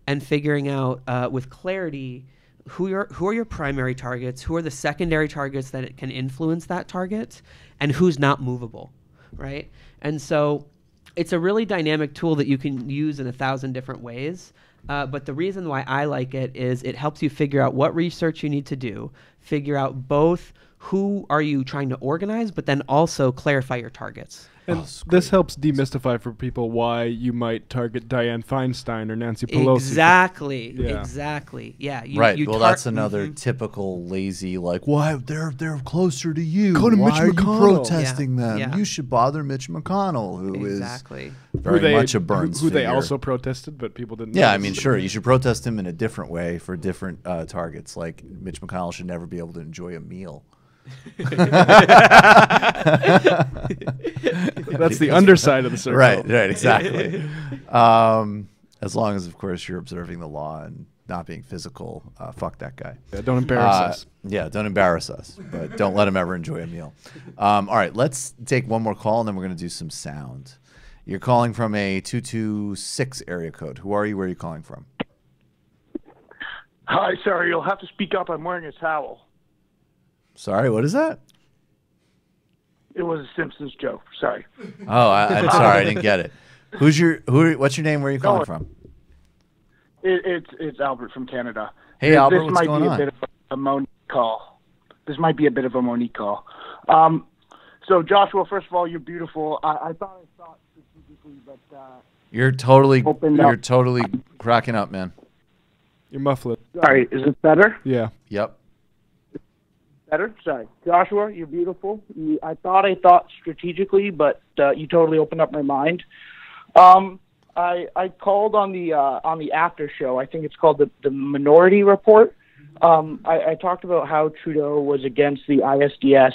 and figuring out with clarity who are your primary targets, who are the secondary targets that it can influence that target, and who's not movable, right? And so it's a really dynamic tool that you can use in 1,000 different ways. But the reason why I like it is it helps you figure out what research you need to do, figure out both who are you trying to organize, but then also clarify your targets. And this helps demystify for people why you might target Dianne Feinstein or Nancy Pelosi. Exactly. Yeah. Exactly. Yeah. Right. Well, that's another typical lazy, like, why they're closer to you. Go to why Mitch are McConnell. you protesting them? Yeah. You should bother Mitch McConnell, who is Very very much a Burns who they figure. also protested, but people didn't. Yeah, I notice. mean, sure, you should protest him in a different way for different targets. Like Mitch McConnell should never be able to enjoy a meal. That's the underside of the circle. Right, exactly. As long as, of course, you're observing the law and not being physical, fuck that guy. Yeah, don't embarrass us. Yeah, don't embarrass us, but don't let him ever enjoy a meal. All right, let's take one more call, and then we're going to do some sound. You're calling from a 226 area code. Who are you? Where are you calling from? Hi, sorry, you'll have to speak up. I'm wearing a towel. Sorry, what is that? It was a Simpsons joke. Sorry. Oh, I'm sorry, I didn't get it. What's your name? Where are you calling from? It's Albert from Canada. Hey, Albert, this what's might going be on? a bit of a Monique call. This might be a bit of a Monique call. So, Joshua, first of all, you're beautiful. I thought strategically, but You're totally cracking up, man. You're muffled. Sorry, is it better? Yeah. Yep. Better? Sorry. Joshua, you're beautiful. I thought strategically, but you totally opened up my mind. I called on the after show. I think it's called the Minority Report. I talked about how Trudeau was against the ISDS,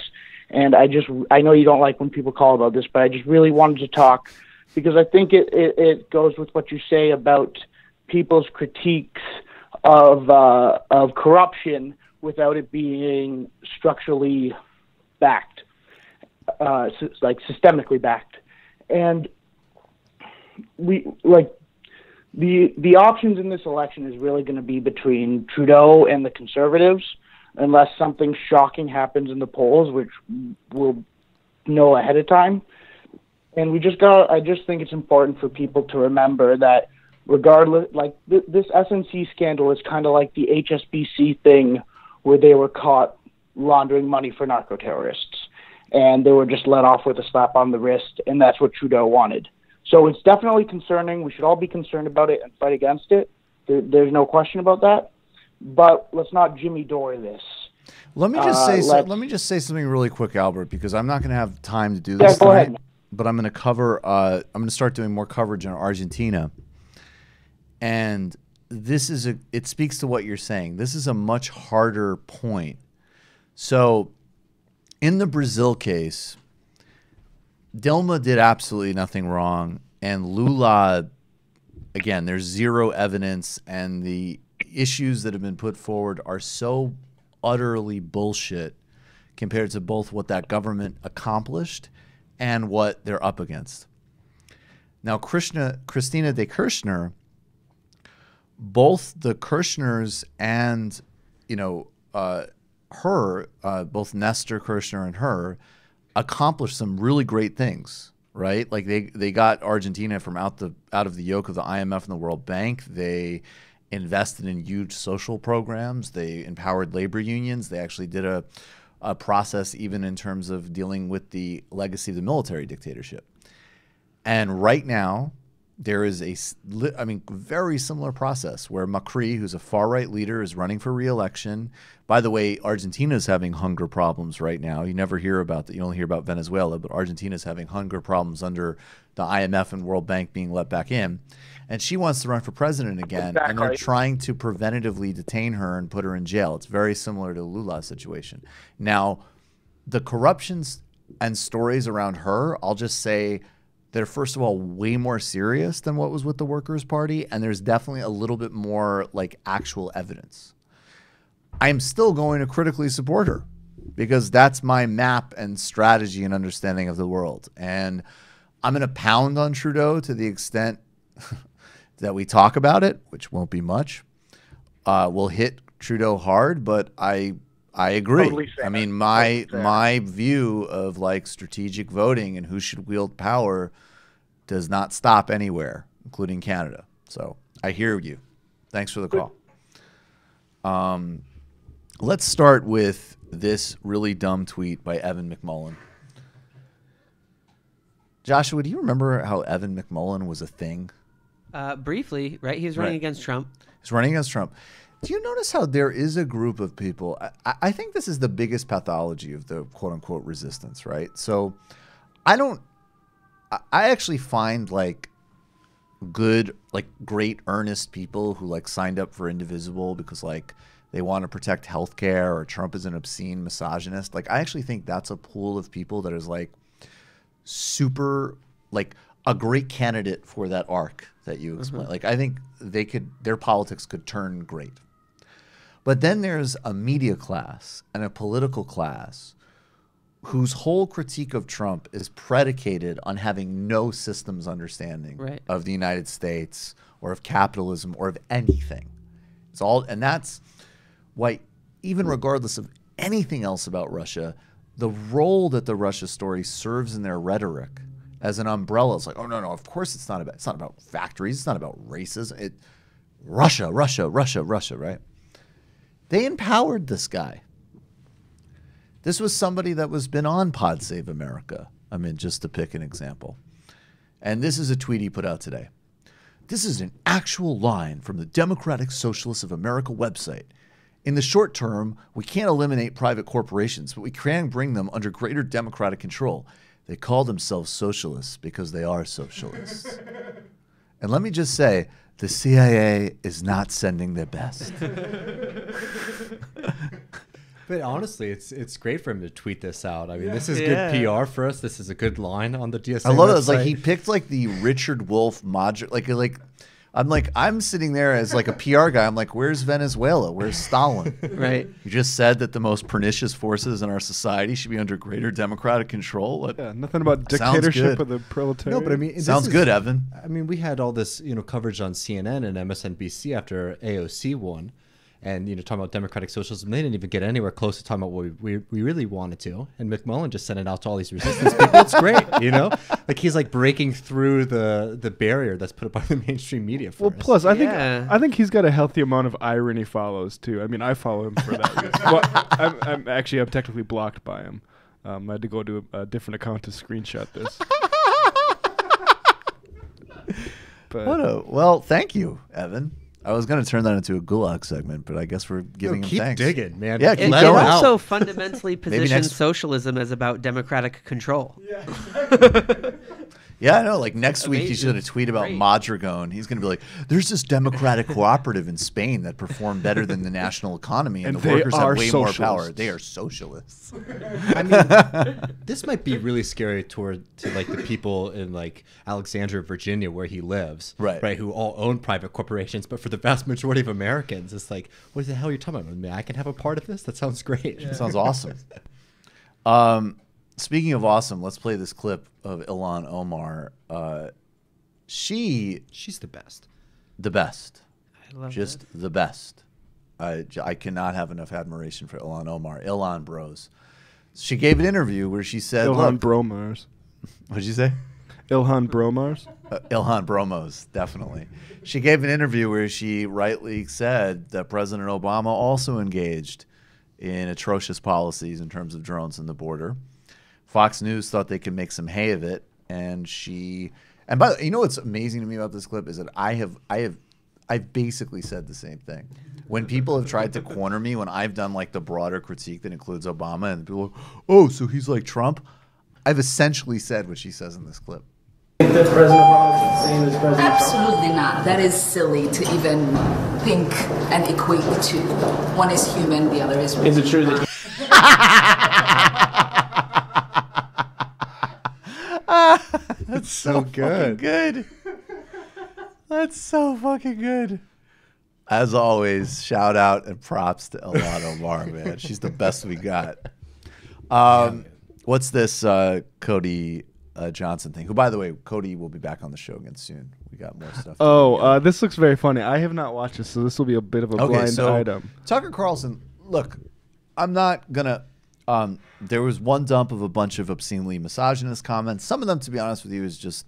and I know you don't like when people call about this, but I just really wanted to talk because I think it goes with what you say about people's critiques of corruption without it being structurally backed, like systemically backed. And we the options in this election is really going to be between Trudeau and the Conservatives, unless something shocking happens in the polls, which we'll know ahead of time. And I just think it's important for people to remember that regardless, like this SNC scandal is kind of like the HSBC thing where they were caught laundering money for narco-terrorists, and they were just let off with a slap on the wrist, and that's what Trudeau wanted. So it's definitely concerning. We should all be concerned about it and fight against it. There's no question about that. But let's not Jimmy Dore this. Let me just say something really quick, Albert, because I'm not going to have time to do this go tonight. ahead. But I'm going to cover. I'm going to start doing more coverage on Argentina, and it speaks to what you're saying. This is a much harder point. So, in the Brazil case, Dilma did absolutely nothing wrong, and Lula, again, there's zero evidence, and the issues that have been put forward are so utterly bullshit compared to both what that government accomplished and what they're up against. Now, Christina de Kirchner, both the Kirchners and, her, both Nestor Kirchner and her, accomplished some really great things, right? Like they got Argentina from out of the yoke of the IMF and the World Bank. They invested in huge social programs. They empowered labor unions. They actually did a process even in terms of dealing with the legacy of the military dictatorship. And right now, there is very similar process where Macri, who's a far-right leader, is running for re-election. By the way, Argentina is having hunger problems right now. You never hear about that. You only hear about Venezuela, but Argentina is having hunger problems under the IMF and World Bank being let back in. And she wants to run for president again, Exactly. and they're trying to preventatively detain her and put her in jail. It's very similar to Lula's situation. Now, the corruptions and stories around her, I'll just say, they're, first of all, way more serious than what was with the Workers' Party, and there's definitely a little bit more like actual evidence. I am still going to critically support her because that's my map and strategy and understanding of the world. And I'm going to pound on Trudeau to the extent that we talk about it, which won't be much. We'll hit Trudeau hard, but I agree. Totally fair. I mean, my view of like strategic voting and who should wield power does not stop anywhere, including Canada. So I hear you. Thanks for the call. Let's start with this really dumb tweet by Evan McMullen. Joshua, do you remember how Evan McMullen was a thing? Briefly, right? He was running against Trump. He's running against Trump. Do you notice how there is a group of people? I think this is the biggest pathology of the quote unquote resistance, right? So I actually find like good, like great earnest people who like signed up for Indivisible because like they want to protect healthcare or Trump is an obscene misogynist. Like I actually think that's a pool of people that is like super, like a great candidate for that arc that you explained. Like I think their politics could turn great. But then there's a media class and a political class whose whole critique of Trump is predicated on having no systems understanding of the United States or of capitalism or of anything. It's all, and that's why, even regardless of anything else about Russia, the role that the Russia story serves in their rhetoric as an umbrella is like, oh no, of course it's not about factories, it's not about races. Russia, right? They empowered this guy. This was somebody that was been on Pod Save America. I mean, just to pick an example. And this is a tweet he put out today. This is an actual line from the Democratic Socialists of America website. In the short term, we can't eliminate private corporations, but we can bring them under greater democratic control. They call themselves socialists because they are socialists. And let me just say, the CIA is not sending their best. But honestly, it's great for him to tweet this out. I mean, this is good PR for us. This is a good line on the DSA I love website. it. It's like he picked like the Richard Wolff module. I'm sitting there as like a PR guy. I'm like, where's Venezuela? Where's Stalin? Right. You just said that the most pernicious forces in our society should be under greater democratic control. Yeah, nothing about dictatorship of the proletariat. No, but I mean, sounds good, Evan. I mean, we had all this, coverage on CNN and MSNBC after AOC won, and talking about democratic socialism. They didn't even get anywhere close to talking about what we really wanted to. And McMullen just sent it out to all these resistance people. It's great, like he's like breaking through the barrier that's put up by the mainstream media. For us. Plus, I think he's got a healthy amount of irony follows too. I mean, I follow him for that reason. Well, I'm technically blocked by him. I had to go to a different account to screenshot this. Well, thank you, Evan. I was going to turn that into a gulag segment, but I guess we're giving him thanks. Keep digging, man. Yeah, keep It going. also fundamentally positions socialism as about democratic control. Yeah, I know. Like next week, he's going to tweet about Mondragon. He's going to be like, "There's this democratic cooperative in Spain that performed better than the national economy, and the workers have way more power. They are socialists." I mean, this might be really scary to like the people in like Alexandria, Virginia, where he lives, right? Who all own private corporations, but for the vast majority of Americans, it's like, what the hell are you talking about? I mean, I can have a part of this. That sounds great. That sounds awesome. Speaking of awesome, let's play this clip of Ilhan Omar. She's the best. The best. I love Just the best. I cannot have enough admiration for Ilhan Omar. Ilhan Bros. She gave an interview where she said, Ilhan Bromars. What did you say? Ilhan Bromars? Ilhan Bromos, definitely. She gave an interview where she rightly said that President Obama also engaged in atrocious policies in terms of drones in the border. Fox News thought they could make some hay of it, and by the way, what's amazing to me about this clip is that I've basically said the same thing. When people have tried to corner me, when I've done like the broader critique that includes Obama, and people are like, oh, so he's like Trump, I've essentially said what she says in this clip. Think that President Obama is the same as President Absolutely Trump? Not. That is silly to even think and equate the two. One is human, the other is. Is it true that? That's so good. Good. That's so fucking good. As always, shout out and props to Ilhan Omar, man. She's the best we got. What's this Cody Johnson thing? Who, by the way, Cody will be back on the show again soon. We got more stuff. This looks very funny. I have not watched this, so this will be a bit of a blind item. Tucker Carlson, look, I'm not going to... there was one dump of a bunch of obscenely misogynist comments. Some of them, to be honest with you, is just...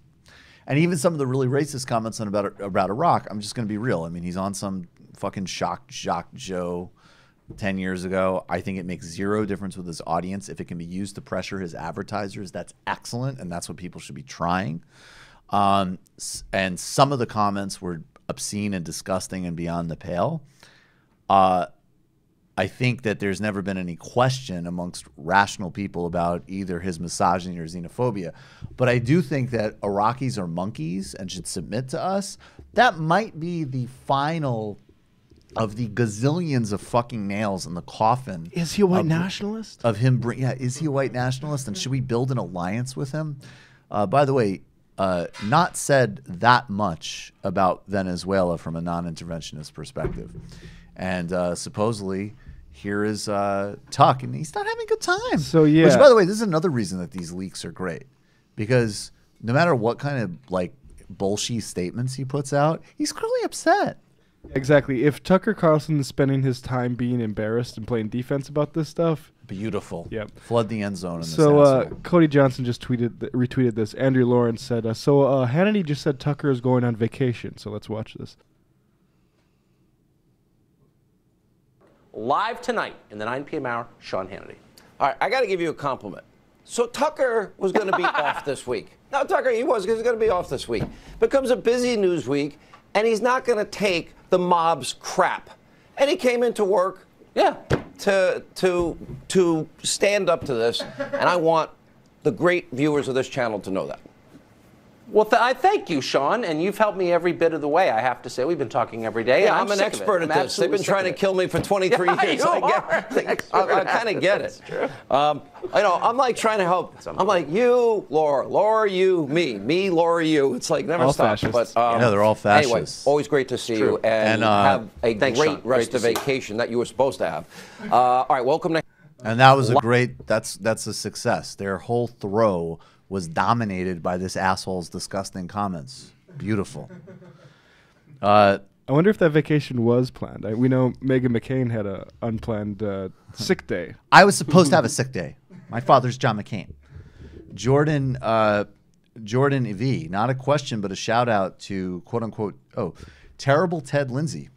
And even some of the really racist comments about Iraq, I'm just going to be real. I mean, he's on some fucking shock Joe 10 years ago. I think it makes zero difference with his audience. If it can be used to pressure his advertisers, that's excellent, and that's what people should be trying. And some of the comments were obscene and disgusting and beyond the pale. I think that there's never been any question amongst rational people about either his misogyny or xenophobia. But I do think that Iraqis are monkeys and should submit to us. That might be the final of the gazillions of fucking nails in the coffin. Is he a white nationalist? Of him, is he a white nationalist? And should we build an alliance with him? By the way, not said that much about Venezuela from a non-interventionist perspective. And supposedly, here is Tuck, and he's not having a good time. So, yeah. Which, by the way, this is another reason that these leaks are great. Because no matter what kind of, like, bullshit statements he puts out, he's clearly upset. Exactly. If Tucker Carlson is spending his time being embarrassed and playing defense about this stuff. Beautiful. Yep. Flood the end zone in this So Cody Johnson just retweeted this. Andrew Lawrence said, Hannity just said Tucker is going on vacation. So let's watch this. Live tonight in the 9 p.m. hour, Sean Hannity. All right, I got to give you a compliment. So Tucker was going to be off this week. No, Tucker, he was going to be off this week. Becomes a busy news week, and he's not going to take the mob's crap. And he came into work, to stand up to this, and I want the great viewers of this channel to know that. Well, I thank you, Sean, and you've helped me every bit of the way, I have to say. We've been talking every day. Yeah, I'm an expert at this. They've been trying to kill me for 23 years. I kind of get it. True. I'm like trying to help. I'm like, you, Laura, you, me, Laura, you. It's like never stops. But they're all fascists. Anyway, always great to see you, and have a great rest of vacation that you were supposed to have. All right, welcome to. And that was a great. That's a success. Their whole throw was dominated by this asshole's disgusting comments. Beautiful. I wonder if that vacation was planned. We know Meghan McCain had a unplanned sick day. I was supposed to have a sick day. My father's John McCain. Jordan V. Not a question, but a shout out to quote unquote. Terrible Ted Lindsay.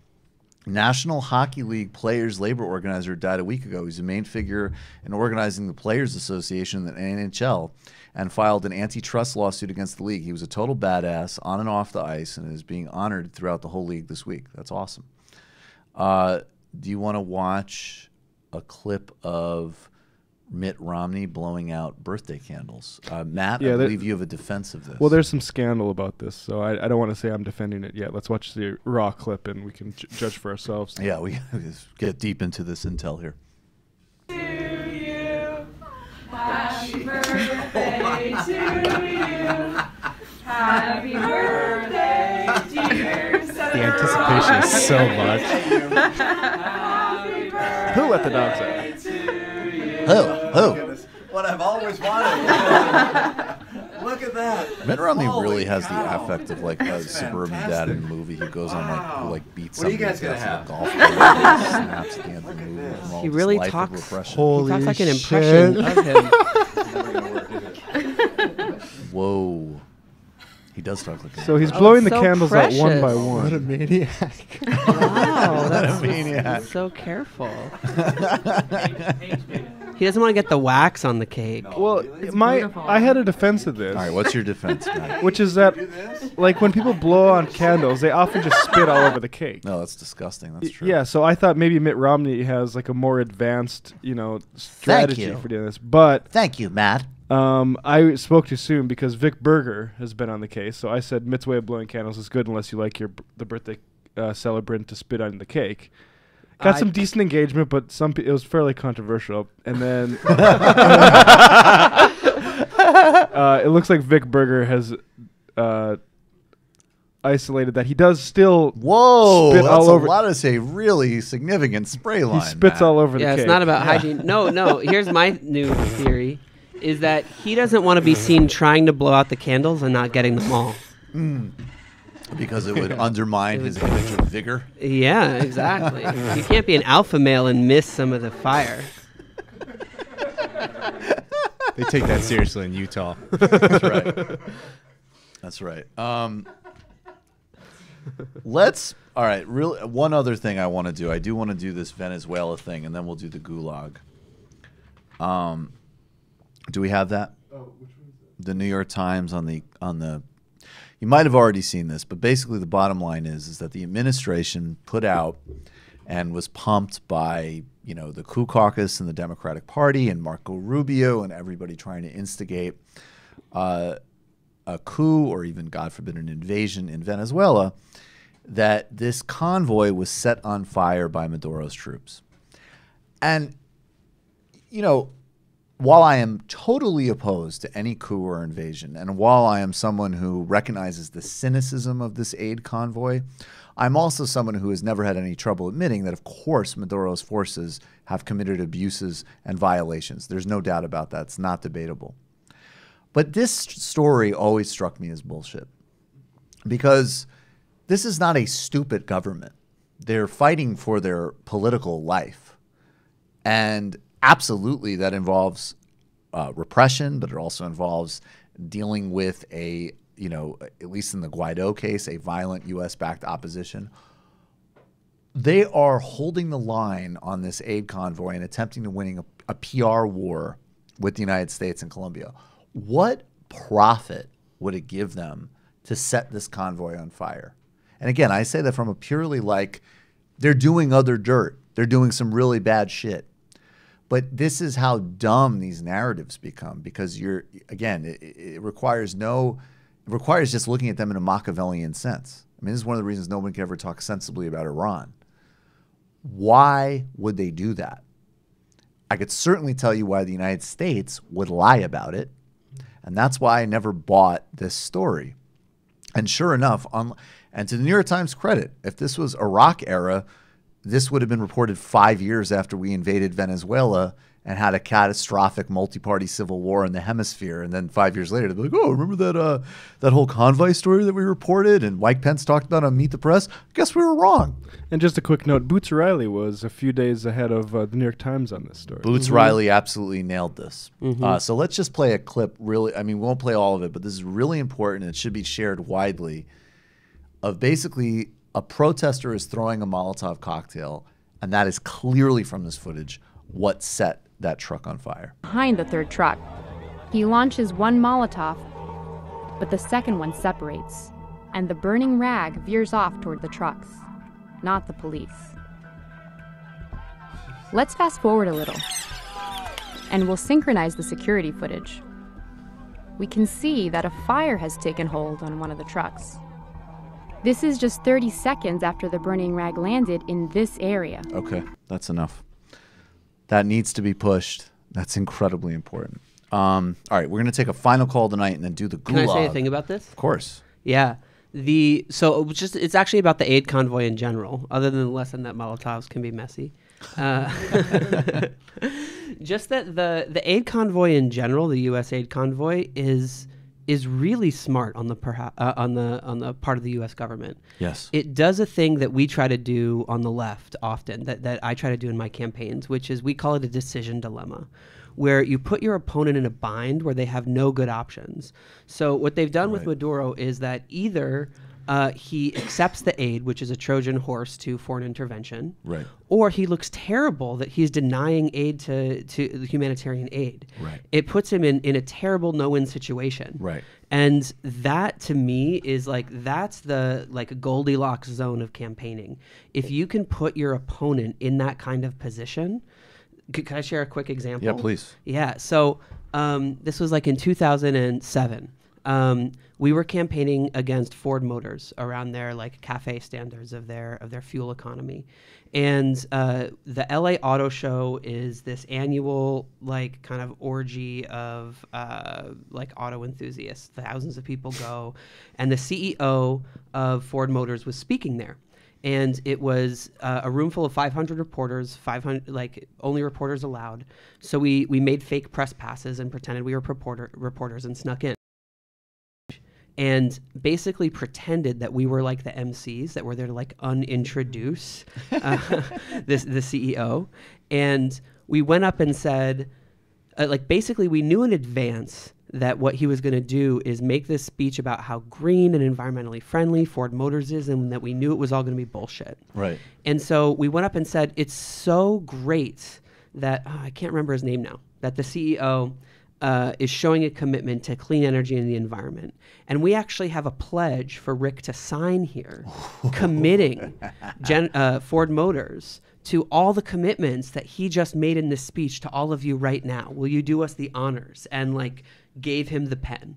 National Hockey League Players Labor Organizer died a week ago. He's a main figure in organizing the Players Association in the NHL and filed an antitrust lawsuit against the league. He was a total badass on and off the ice and is being honored throughout the whole league this week. That's awesome. Do you want to watch a clip of Mitt Romney blowing out birthday candles? Matt, I believe you have a defense of this. Well, there's some scandal about this, so I don't want to say I'm defending it yet. Let's watch the raw clip and we can judge for ourselves. Yeah, we get deep into this intel here. Happy birthday to you. Happy birthday, dear Senator. The anticipation is so much. Who let the dogs out? Who? What I've always wanted. Look at that. Mitt Romney really has the affect of like a suburban dad in a movie who goes on who beats somebody. What are you guys gonna have? Golf snaps at the end of the movie. From all He this really life of talks. repression. He talks like an impression of him. Whoa. He does talk like. So he's blowing the so candles precious. out one by one. What a maniac. Wow, that's a maniac. so careful. He doesn't want to get the wax on the cake. Well, I had a defense of this. All right, what's your defense, Matt? Which is that, like, when people blow on candles, they often just spit all over the cake. No, that's disgusting. That's true. Yeah, so I thought maybe Mitt Romney has like a more advanced, strategy for doing this. But thank you, Matt. I spoke too soon because Vic Berger has been on the case. So I said Mitt's way of blowing candles is good unless you like the birthday celebrant to spit on the cake. Got some decent engagement, but it was fairly controversial. And then it looks like Vic Berger has isolated that he does still spit all over. A lot of say really significant spray line. He spits all over the cake. Yeah, it's not about hygiene. No. Here's my new theory: is that he doesn't want to be seen trying to blow out the candles and not getting them all. Because it would undermine his image of vigor. Yeah, exactly. You can't be an alpha male and miss some of the fire. They take that seriously in Utah. That's right. That's right. Let's All right, one other thing I want to do. I do want to do this Venezuela thing, and then we'll do the gulag. Do we have that? Oh, which one is that? The New York Times on the. You might have already seen this, but basically the bottom line is that the administration put out and was pumped by the Coup Caucus and the Democratic Party and Marco Rubio and everybody trying to instigate a coup or even, God forbid, an invasion in Venezuela, that this convoy was set on fire by Maduro's troops. And, while I am totally opposed to any coup or invasion, and while I am someone who recognizes the cynicism of this aid convoy, I'm also someone who has never had any trouble admitting that, of course, Maduro's forces have committed abuses and violations. There's no doubt about that. It's not debatable. But this story always struck me as bullshit because this is not a stupid government. They're fighting for their political life. And absolutely that involves repression, but it also involves dealing with at least in the Guaido case, a violent U.S.-backed opposition. They are holding the line on this aid convoy and attempting to win a PR war with the United States and Colombia. What profit would it give them to set this convoy on fire? And again, I say that from a purely they're doing other dirt. They're doing some really bad shit. But this is how dumb these narratives become because it requires just looking at them in a Machiavellian sense. I mean, this is one of the reasons no one can ever talk sensibly about Iran. Why would they do that? I could certainly tell you why the United States would lie about it. And that's why I never bought this story. And sure enough, and to the New York Times credit, if this was Iraq era, this would have been reported 5 years after we invaded Venezuela and had a catastrophic multi-party civil war in the hemisphere. And then 5 years later, they'd be like, oh, remember that whole convoy story that we reported and Mike Pence talked about on Meet the Press? Guess we were wrong. And just a quick note, Boots Riley was a few days ahead of the New York Times on this story. Boots Riley absolutely nailed this. So let's just play a clip we won't play all of it, but this is really important and it should be shared widely of basically a protester is throwing a Molotov cocktail, and that is clearly from this footage what set that truck on fire. Behind the third truck, he launches one Molotov, but the second one separates, and the burning rag veers off toward the trucks, not the police. Let's fast forward a little, and we'll synchronize the security footage. We can see that a fire has taken hold on one of the trucks. This is just 30 seconds after the burning rag landed in this area. Okay, that's enough. That needs to be pushed. That's incredibly important. All right, we're going to take a final call tonight and then do the gulag. Can I say a thing about this? Of course. Yeah. It's actually about the aid convoy in general, other than the lesson that Molotovs can be messy. Just that the aid convoy in general, the U.S. aid convoy, is really smart on the part of the U.S. government. Yes. It does a thing that we try to do on the left often, that I try to do in my campaigns, which is we call it a decision dilemma, where you put your opponent in a bind where they have no good options. So what they've done with Maduro is that either he accepts the aid, which is a Trojan horse to foreign intervention, right, or he looks terrible that he's denying aid to the humanitarian aid. Right. It puts him in a terrible no-win situation. Right. And that, to me, is that's the Goldilocks zone of campaigning. If you can put your opponent in that kind of position. Can I share a quick example? Yeah, please. Yeah. So this was in 2007. We were campaigning against Ford Motors around their cafe standards of their fuel economy, and the LA Auto Show is this annual kind of orgy of auto enthusiasts. Thousands of people go, and the CEO of Ford Motors was speaking there. And it was a room full of 500 reporters, 500 only reporters allowed. So we made fake press passes and pretended we were reporters and snuck in. And basically pretended that we were the MCs that were there to unintroduce the CEO. And we went up and said, basically we knew in advance that what he was going to do is make this speech about how green and environmentally friendly Ford Motors is, and that we knew it was all going to be bullshit. Right. And so we went up and said, it's so great that, I can't remember his name now, that the CEO is showing a commitment to clean energy and the environment. And we actually have a pledge for Rick to sign here, committing Ford Motors to all the commitments that he just made in this speech to all of you right now. Will you do us the honors? And like gave him the pen.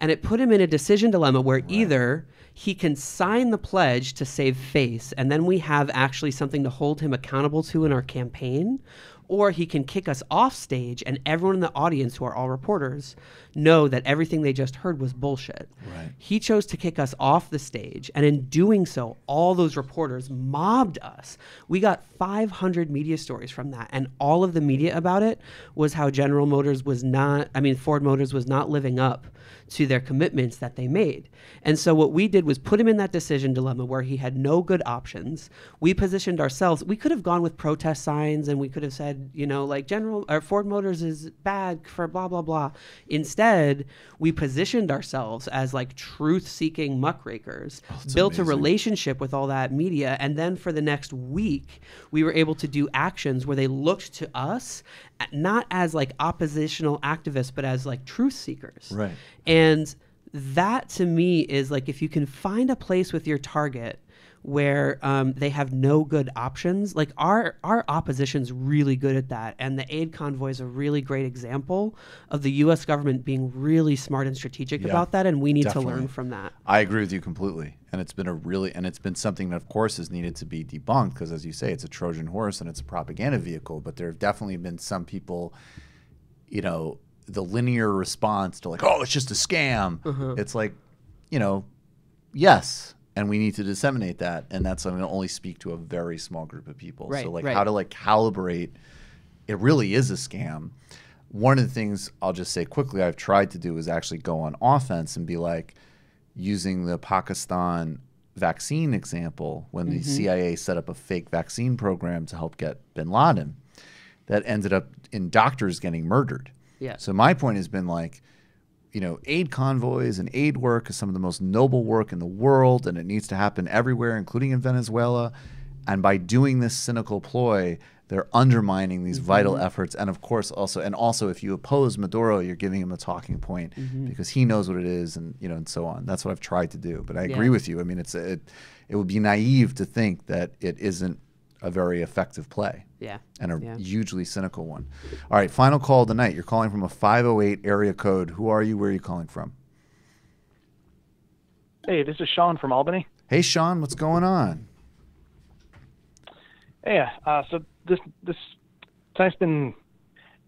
And it put him in a decision dilemma where either he can sign the pledge to save face, and then we have actually something to hold him accountable to in our campaign, or he can kick us off stage and everyone in the audience, who are all reporters, know that everything they just heard was bullshit. Right. He chose to kick us off the stage, and in doing so, all those reporters mobbed us. We got 500 media stories from that, and all of the media about it was how Ford Motors was not living up to their commitments that they made. And so what we did was put him in that decision dilemma where he had no good options. We positioned ourselves. We could have gone with protest signs, and we could have said, like Ford Motors is bad for blah, blah, blah. Instead, we positioned ourselves as like truth-seeking muckrakers, built a relationship with all that media, and then for the next week, we were able to do actions where they looked to us not as like oppositional activists, but as like truth seekers. Right. And that to me is like, if you can find a place with your target where they have no good options, like our opposition's really good at that. And the aid convoy is a really great example of the U.S. government being really smart and strategic about that. And we need to learn from that. I agree with you completely. And it's been something that, of course, has needed to be debunked because, as you say, it's a Trojan horse and it's a propaganda vehicle. But there have definitely been some people, the linear response to like, oh, it's just a scam. It's like, yes. And we need to disseminate that. And that's going to only speak to a very small group of people. Right, so how to calibrate, it really is a scam. One of the things I'll just say quickly I've tried to do is actually go on offense and be like, using the Pakistan vaccine example, when the CIA set up a fake vaccine program to help get bin Laden, that ended up in doctors getting murdered. Yeah. So my point has been like, aid convoys and aid work is some of the most noble work in the world, and it needs to happen everywhere, including in Venezuela. And by doing this cynical ploy, they're undermining these vital efforts. And of course, also if you oppose Maduro, you're giving him a talking point because he knows what it is, and and so on. That's what I've tried to do. But I agree with you. I mean, it would be naive to think that it isn't a very effective play. Yeah. And a hugely cynical one. All right, final call of the night. You're calling from a 508 area code. Who are you? Where are you calling from? Hey, this is Sean from Albany. Hey, Sean, what's going on? Hey, so this tonight's been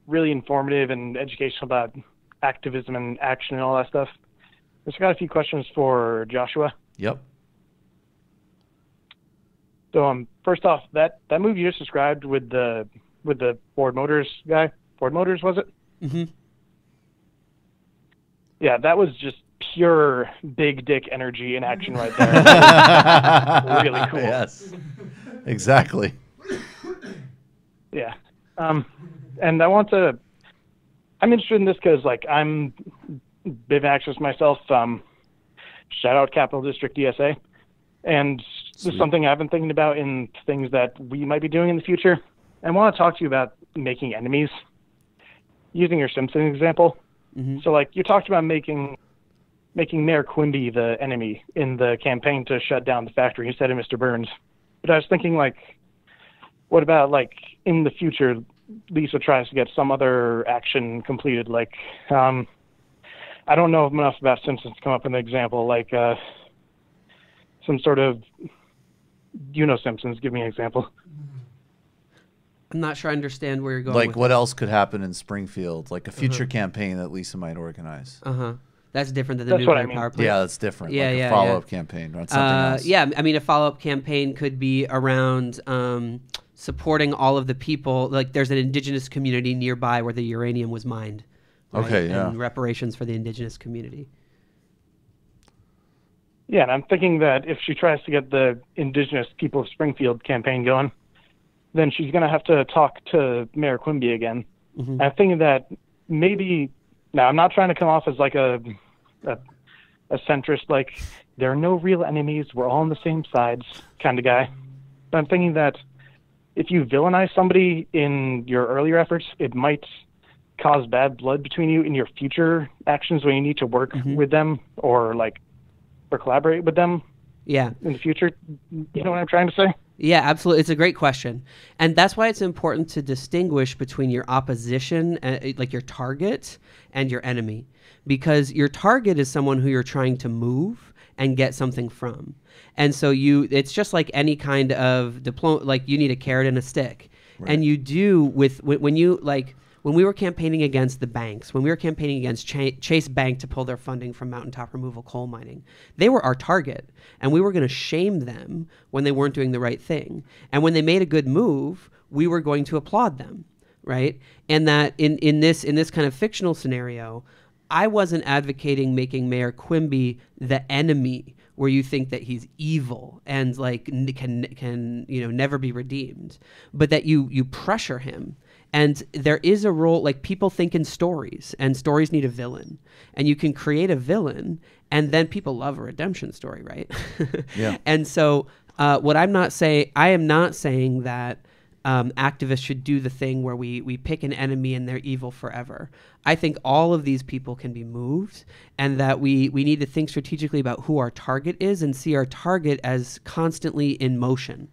really informative and educational about activism and action and all that stuff. Just got a few questions for Joshua. Yep. So first off, that move you just described with the Ford Motors guy, Ford Motors, was it? Mm-hmm. Yeah, that was just pure big dick energy in action right there. Really cool. Yes, exactly. Yeah. And I'm interested in this because, like, I'm a bit of an activist myself. Shout out Capital District DSA. And this is something I've been thinking about in things that we might be doing in the future. I want to talk to you about making enemies, using your Simpson example. So, like, you talked about making Mayor Quimby the enemy in the campaign to shut down the factory instead of Mr. Burns. But I was thinking, like, what about, like, in the future, Lisa tries to get some other action completed? Like, I don't know enough about Simpsons to come up with an example, like some sort of, Simpsons. Give me an example. I'm not sure I understand where you're going. Like, what else could happen in Springfield? Like a future campaign that Lisa might organize. That's different than the nuclear power plant. Yeah, that's different. Yeah, like a follow-up campaign, not something else. Yeah, I mean, a follow-up campaign could be around supporting all of the people. Like, there's an indigenous community nearby where the uranium was mined. Right? Okay, yeah. And reparations for the indigenous community. Yeah, and I'm thinking that if she tries to get the indigenous people of Springfield campaign going, then she's going to have to talk to Mayor Quimby again. I'm thinking that maybe Now, I'm not trying to come off as like a centrist, like there are no real enemies, we're all on the same sides kind of guy. But I'm thinking that if you villainize somebody in your earlier efforts, it might cause bad blood between you in your future actions when you need to work with them or collaborate with them. Yeah. In the future. You know what I'm trying to say? Yeah, absolutely. It's a great question. And that's why it's important to distinguish between your opposition, like your target, and your enemy. Because your target is someone who you're trying to move and get something from. And so it's just like any kind of like you need a carrot and a stick. Right. And you do when we were campaigning against the banks, when we were campaigning against Chase Bank to pull their funding from mountaintop removal coal mining, they were our target. And we were going to shame them when they weren't doing the right thing. And when they made a good move, we were going to applaud them, right? And that in this kind of fictional scenario, I wasn't advocating making Mayor Quimby the enemy, where you think that he's evil and like can never be redeemed, but that you pressure him. And there is a role, like people think in stories, and stories need a villain, and you can create a villain, and then people love a redemption story, right? Yeah. And so I am not saying that activists should do the thing where we pick an enemy and they're evil forever. I think all of these people can be moved, and that we need to think strategically about who our target is and see our target as constantly in motion,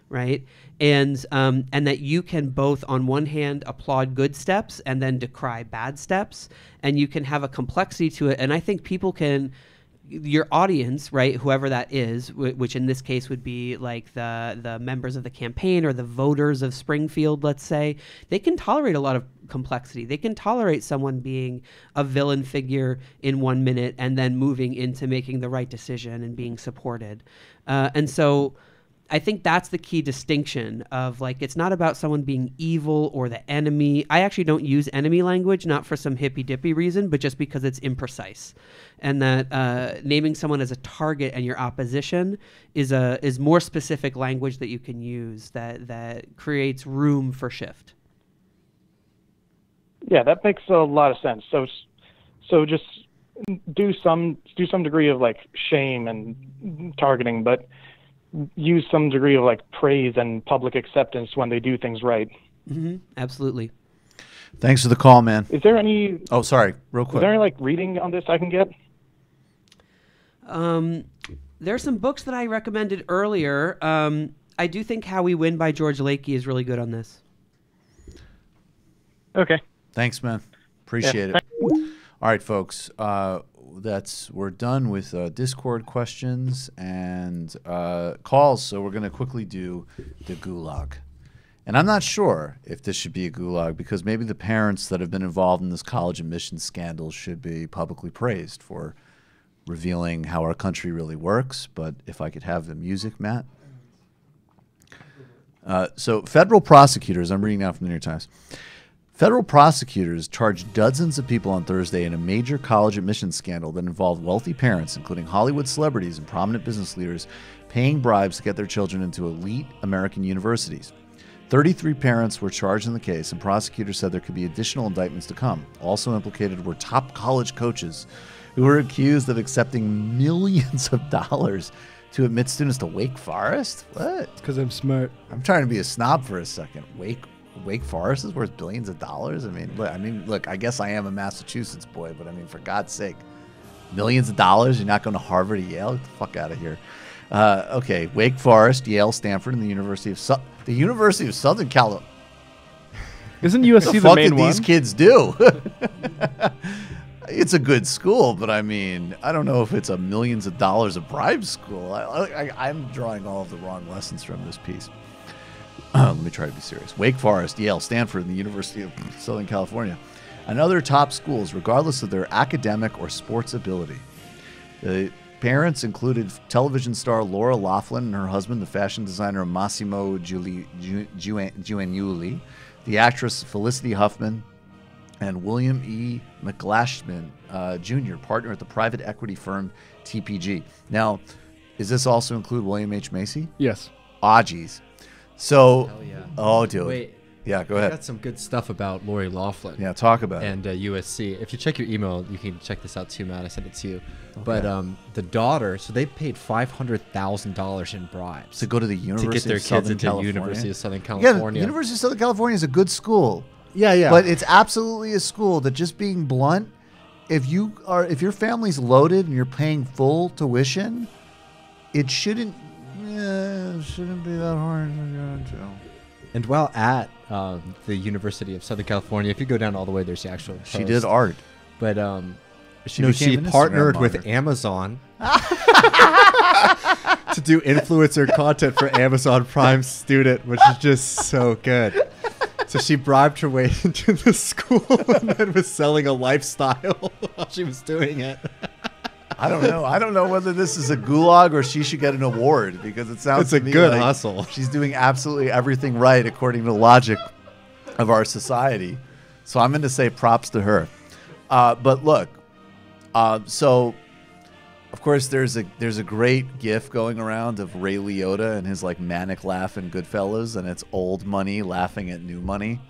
right? And that you can both, on one hand, applaud good steps and then decry bad steps, and you can have a complexity to it. And I think people can, your audience, right, whoever that is, which in this case would be like the members of the campaign or the voters of Springfield, let's say, they can tolerate a lot of complexity. They can tolerate someone being a villain figure in 1 minute and then moving into making the right decision and being supported. And so I think that's the key distinction of, like, it's not about someone being evil or the enemy. I actually don't use enemy language, not for some hippy-dippy reason, but just because it's imprecise. And that naming someone as a target and your opposition is more specific language that you can use that creates room for shift. Yeah, that makes a lot of sense. So just do some degree of like shame and targeting, but use some degree of like praise and public acceptance when they do things right. Mm-hmm. Absolutely. Thanks for the call, man. Is there any? Oh, sorry, real quick. Is there any like reading on this I can get? There's some books that I recommended earlier. I do think How We Win by George Lakey is really good on this. Okay. Thanks, man. Appreciate it. All right, folks. We're done with Discord questions and calls, so we're going to quickly do the gulag. And I'm not sure if this should be a gulag, because maybe the parents that have been involved in this college admissions scandal should be publicly praised for revealing how our country really works. But if I could have the music, Matt. So federal prosecutors, I'm reading now from the New York Times. Federal prosecutors charged dozens of people on Thursday in a major college admissions scandal that involved wealthy parents, including Hollywood celebrities and prominent business leaders, paying bribes to get their children into elite American universities. 33 parents were charged in the case, and prosecutors said there could be additional indictments to come. Also implicated were top college coaches who were accused of accepting millions of dollars to admit students to Wake Forest? What? Because I'm smart. I'm trying to be a snob for a second. Wake Forest is worth billions of dollars. I mean, look. I guess I am a Massachusetts boy, but I mean, for God's sake, millions of dollars. You're not going to Harvard or Yale? Get the fuck out of here. Okay, Wake Forest, Yale, Stanford, and the University of Southern California. Isn't USC the main one? What these kids do? It's a good school, but I mean, I don't know if it's a millions of dollars of bribe school. I'm drawing all of the wrong lessons from this piece. Let me try to be serious. Wake Forest, Yale, Stanford, and the University of Southern California, and other top schools, regardless of their academic or sports ability. The parents included television star Laura Loughlin and her husband, the fashion designer Massimo Giuliani, the actress Felicity Huffman, and William E. McGlashman Jr., partner at the private equity firm TPG. Now, does this also include William H. Macy? Yes. Ah, geez. So, Hell yeah. Oh, dude. Wait, Yeah, go I ahead. got some good stuff about Lori Loughlin. Yeah, talk about it. And USC. If you check your email, you can check this out too, Matt. I sent it to you. Okay. But the daughter, so they paid $500,000 in bribes to go to the University to get their of kids Southern into California. University of Southern California. Yeah, University of Southern California is a good school. Yeah, yeah. But it's absolutely a school that, just being blunt, if your family's loaded and you're paying full tuition, it shouldn't be that hard. And while at the University of Southern California, if you go down all the way, there's the actual post. She did art. But she became an partnered Instagram with model. Amazon to do influencer content for Amazon Prime Student, which is just so good. So she bribed her way into the school and then was selling a lifestyle while she was doing it. I don't know. I don't know whether this is a gulag or she should get an award, because it sounds It's a to me good like hustle. She's doing absolutely everything right according to the logic of our society. So I'm going to say props to her. But look, so of course there's a great GIF going around of Ray Liotta and his like manic laugh in Goodfellas, and it's old money laughing at new money,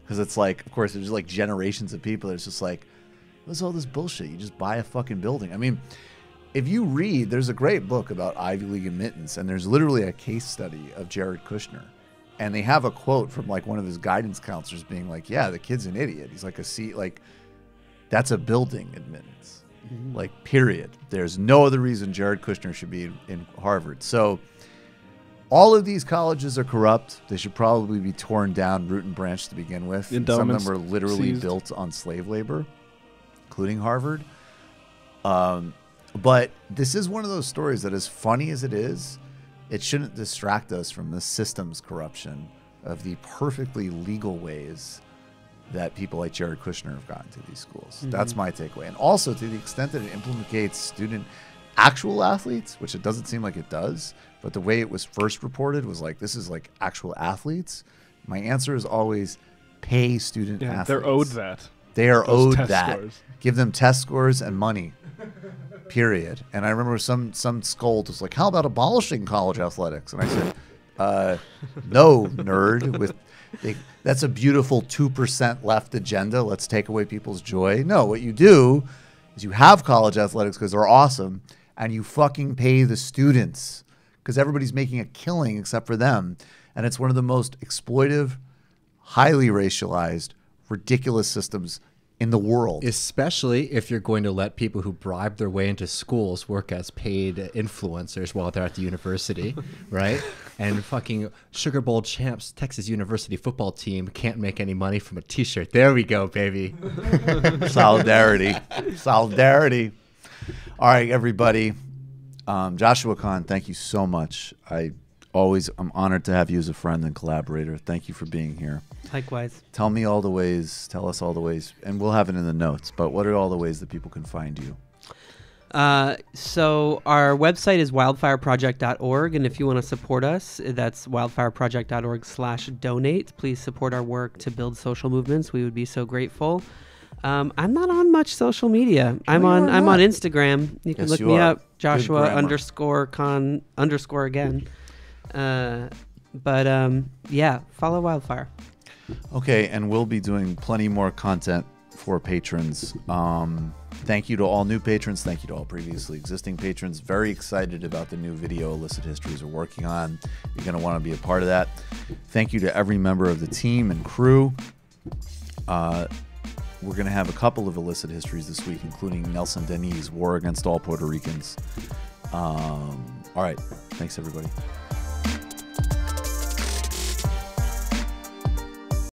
because it's like, of course, there's like generations of people. It's just like, what's all this bullshit? You just buy a fucking building. I mean, if you read, there's a great book about Ivy League admittance, and there's literally a case study of Jared Kushner. And they have a quote from like one of his guidance counselors being like, yeah, the kid's an idiot. He's like that's a building admittance. Mm-hmm. Like, period. There's no other reason Jared Kushner should be in Harvard. So all of these colleges are corrupt. They should probably be torn down root and branch to begin with. And some of them were literally built on slave labor, including Harvard. But this is one of those stories that, as funny as it is, it shouldn't distract us from the system's corruption of the perfectly legal ways that people like Jared Kushner have gotten to these schools. Mm-hmm. That's my takeaway. And also, to the extent that it implicates actual athletes, which it doesn't seem like it does, but the way it was first reported was like, this is like actual athletes. My answer is always pay student athletes. They're owed that. They are owed that. Scores. Give them test scores and money. Period. And I remember some scold was like, how about abolishing college athletics? And I said, no, nerd. That's a beautiful 2% left agenda. Let's take away people's joy. No, what you do is you have college athletics because they're awesome, and you fucking pay the students because everybody's making a killing except for them. And it's one of the most exploitive, highly racialized, ridiculous systems in the world. Especially if you're going to let people who bribe their way into schools work as paid influencers while they're at the university, right? And fucking Sugar Bowl champs Texas University football team can't make any money from a t-shirt. There we go, baby. Solidarity. Solidarity. All right, everybody. Joshua Kahn, thank you so much. I'm honored to have you as a friend and collaborator. Thank you for being here. Likewise. Tell us all the ways, and we'll have it in the notes, but what are all the ways that people can find you? So our website is wildfireproject.org, and if you want to support us, that's wildfireproject.org/donate. Please support our work to build social movements. We would be so grateful. I'm not on much social media. I'm on Instagram. You can look me up, Joshua _Kahn _ again. Yeah, follow Wildfire. Okay, and we'll be doing plenty more content for patrons. Thank you to all new patrons. Thank you to all previously existing patrons. Very excited about the new video Illicit Histories we're working on. You're going to want to be a part of that. Thank you to every member of the team and crew. We're going to have a couple of Illicit Histories this week, including Nelson Denis' War Against All Puerto Ricans. All right. Thanks, everybody.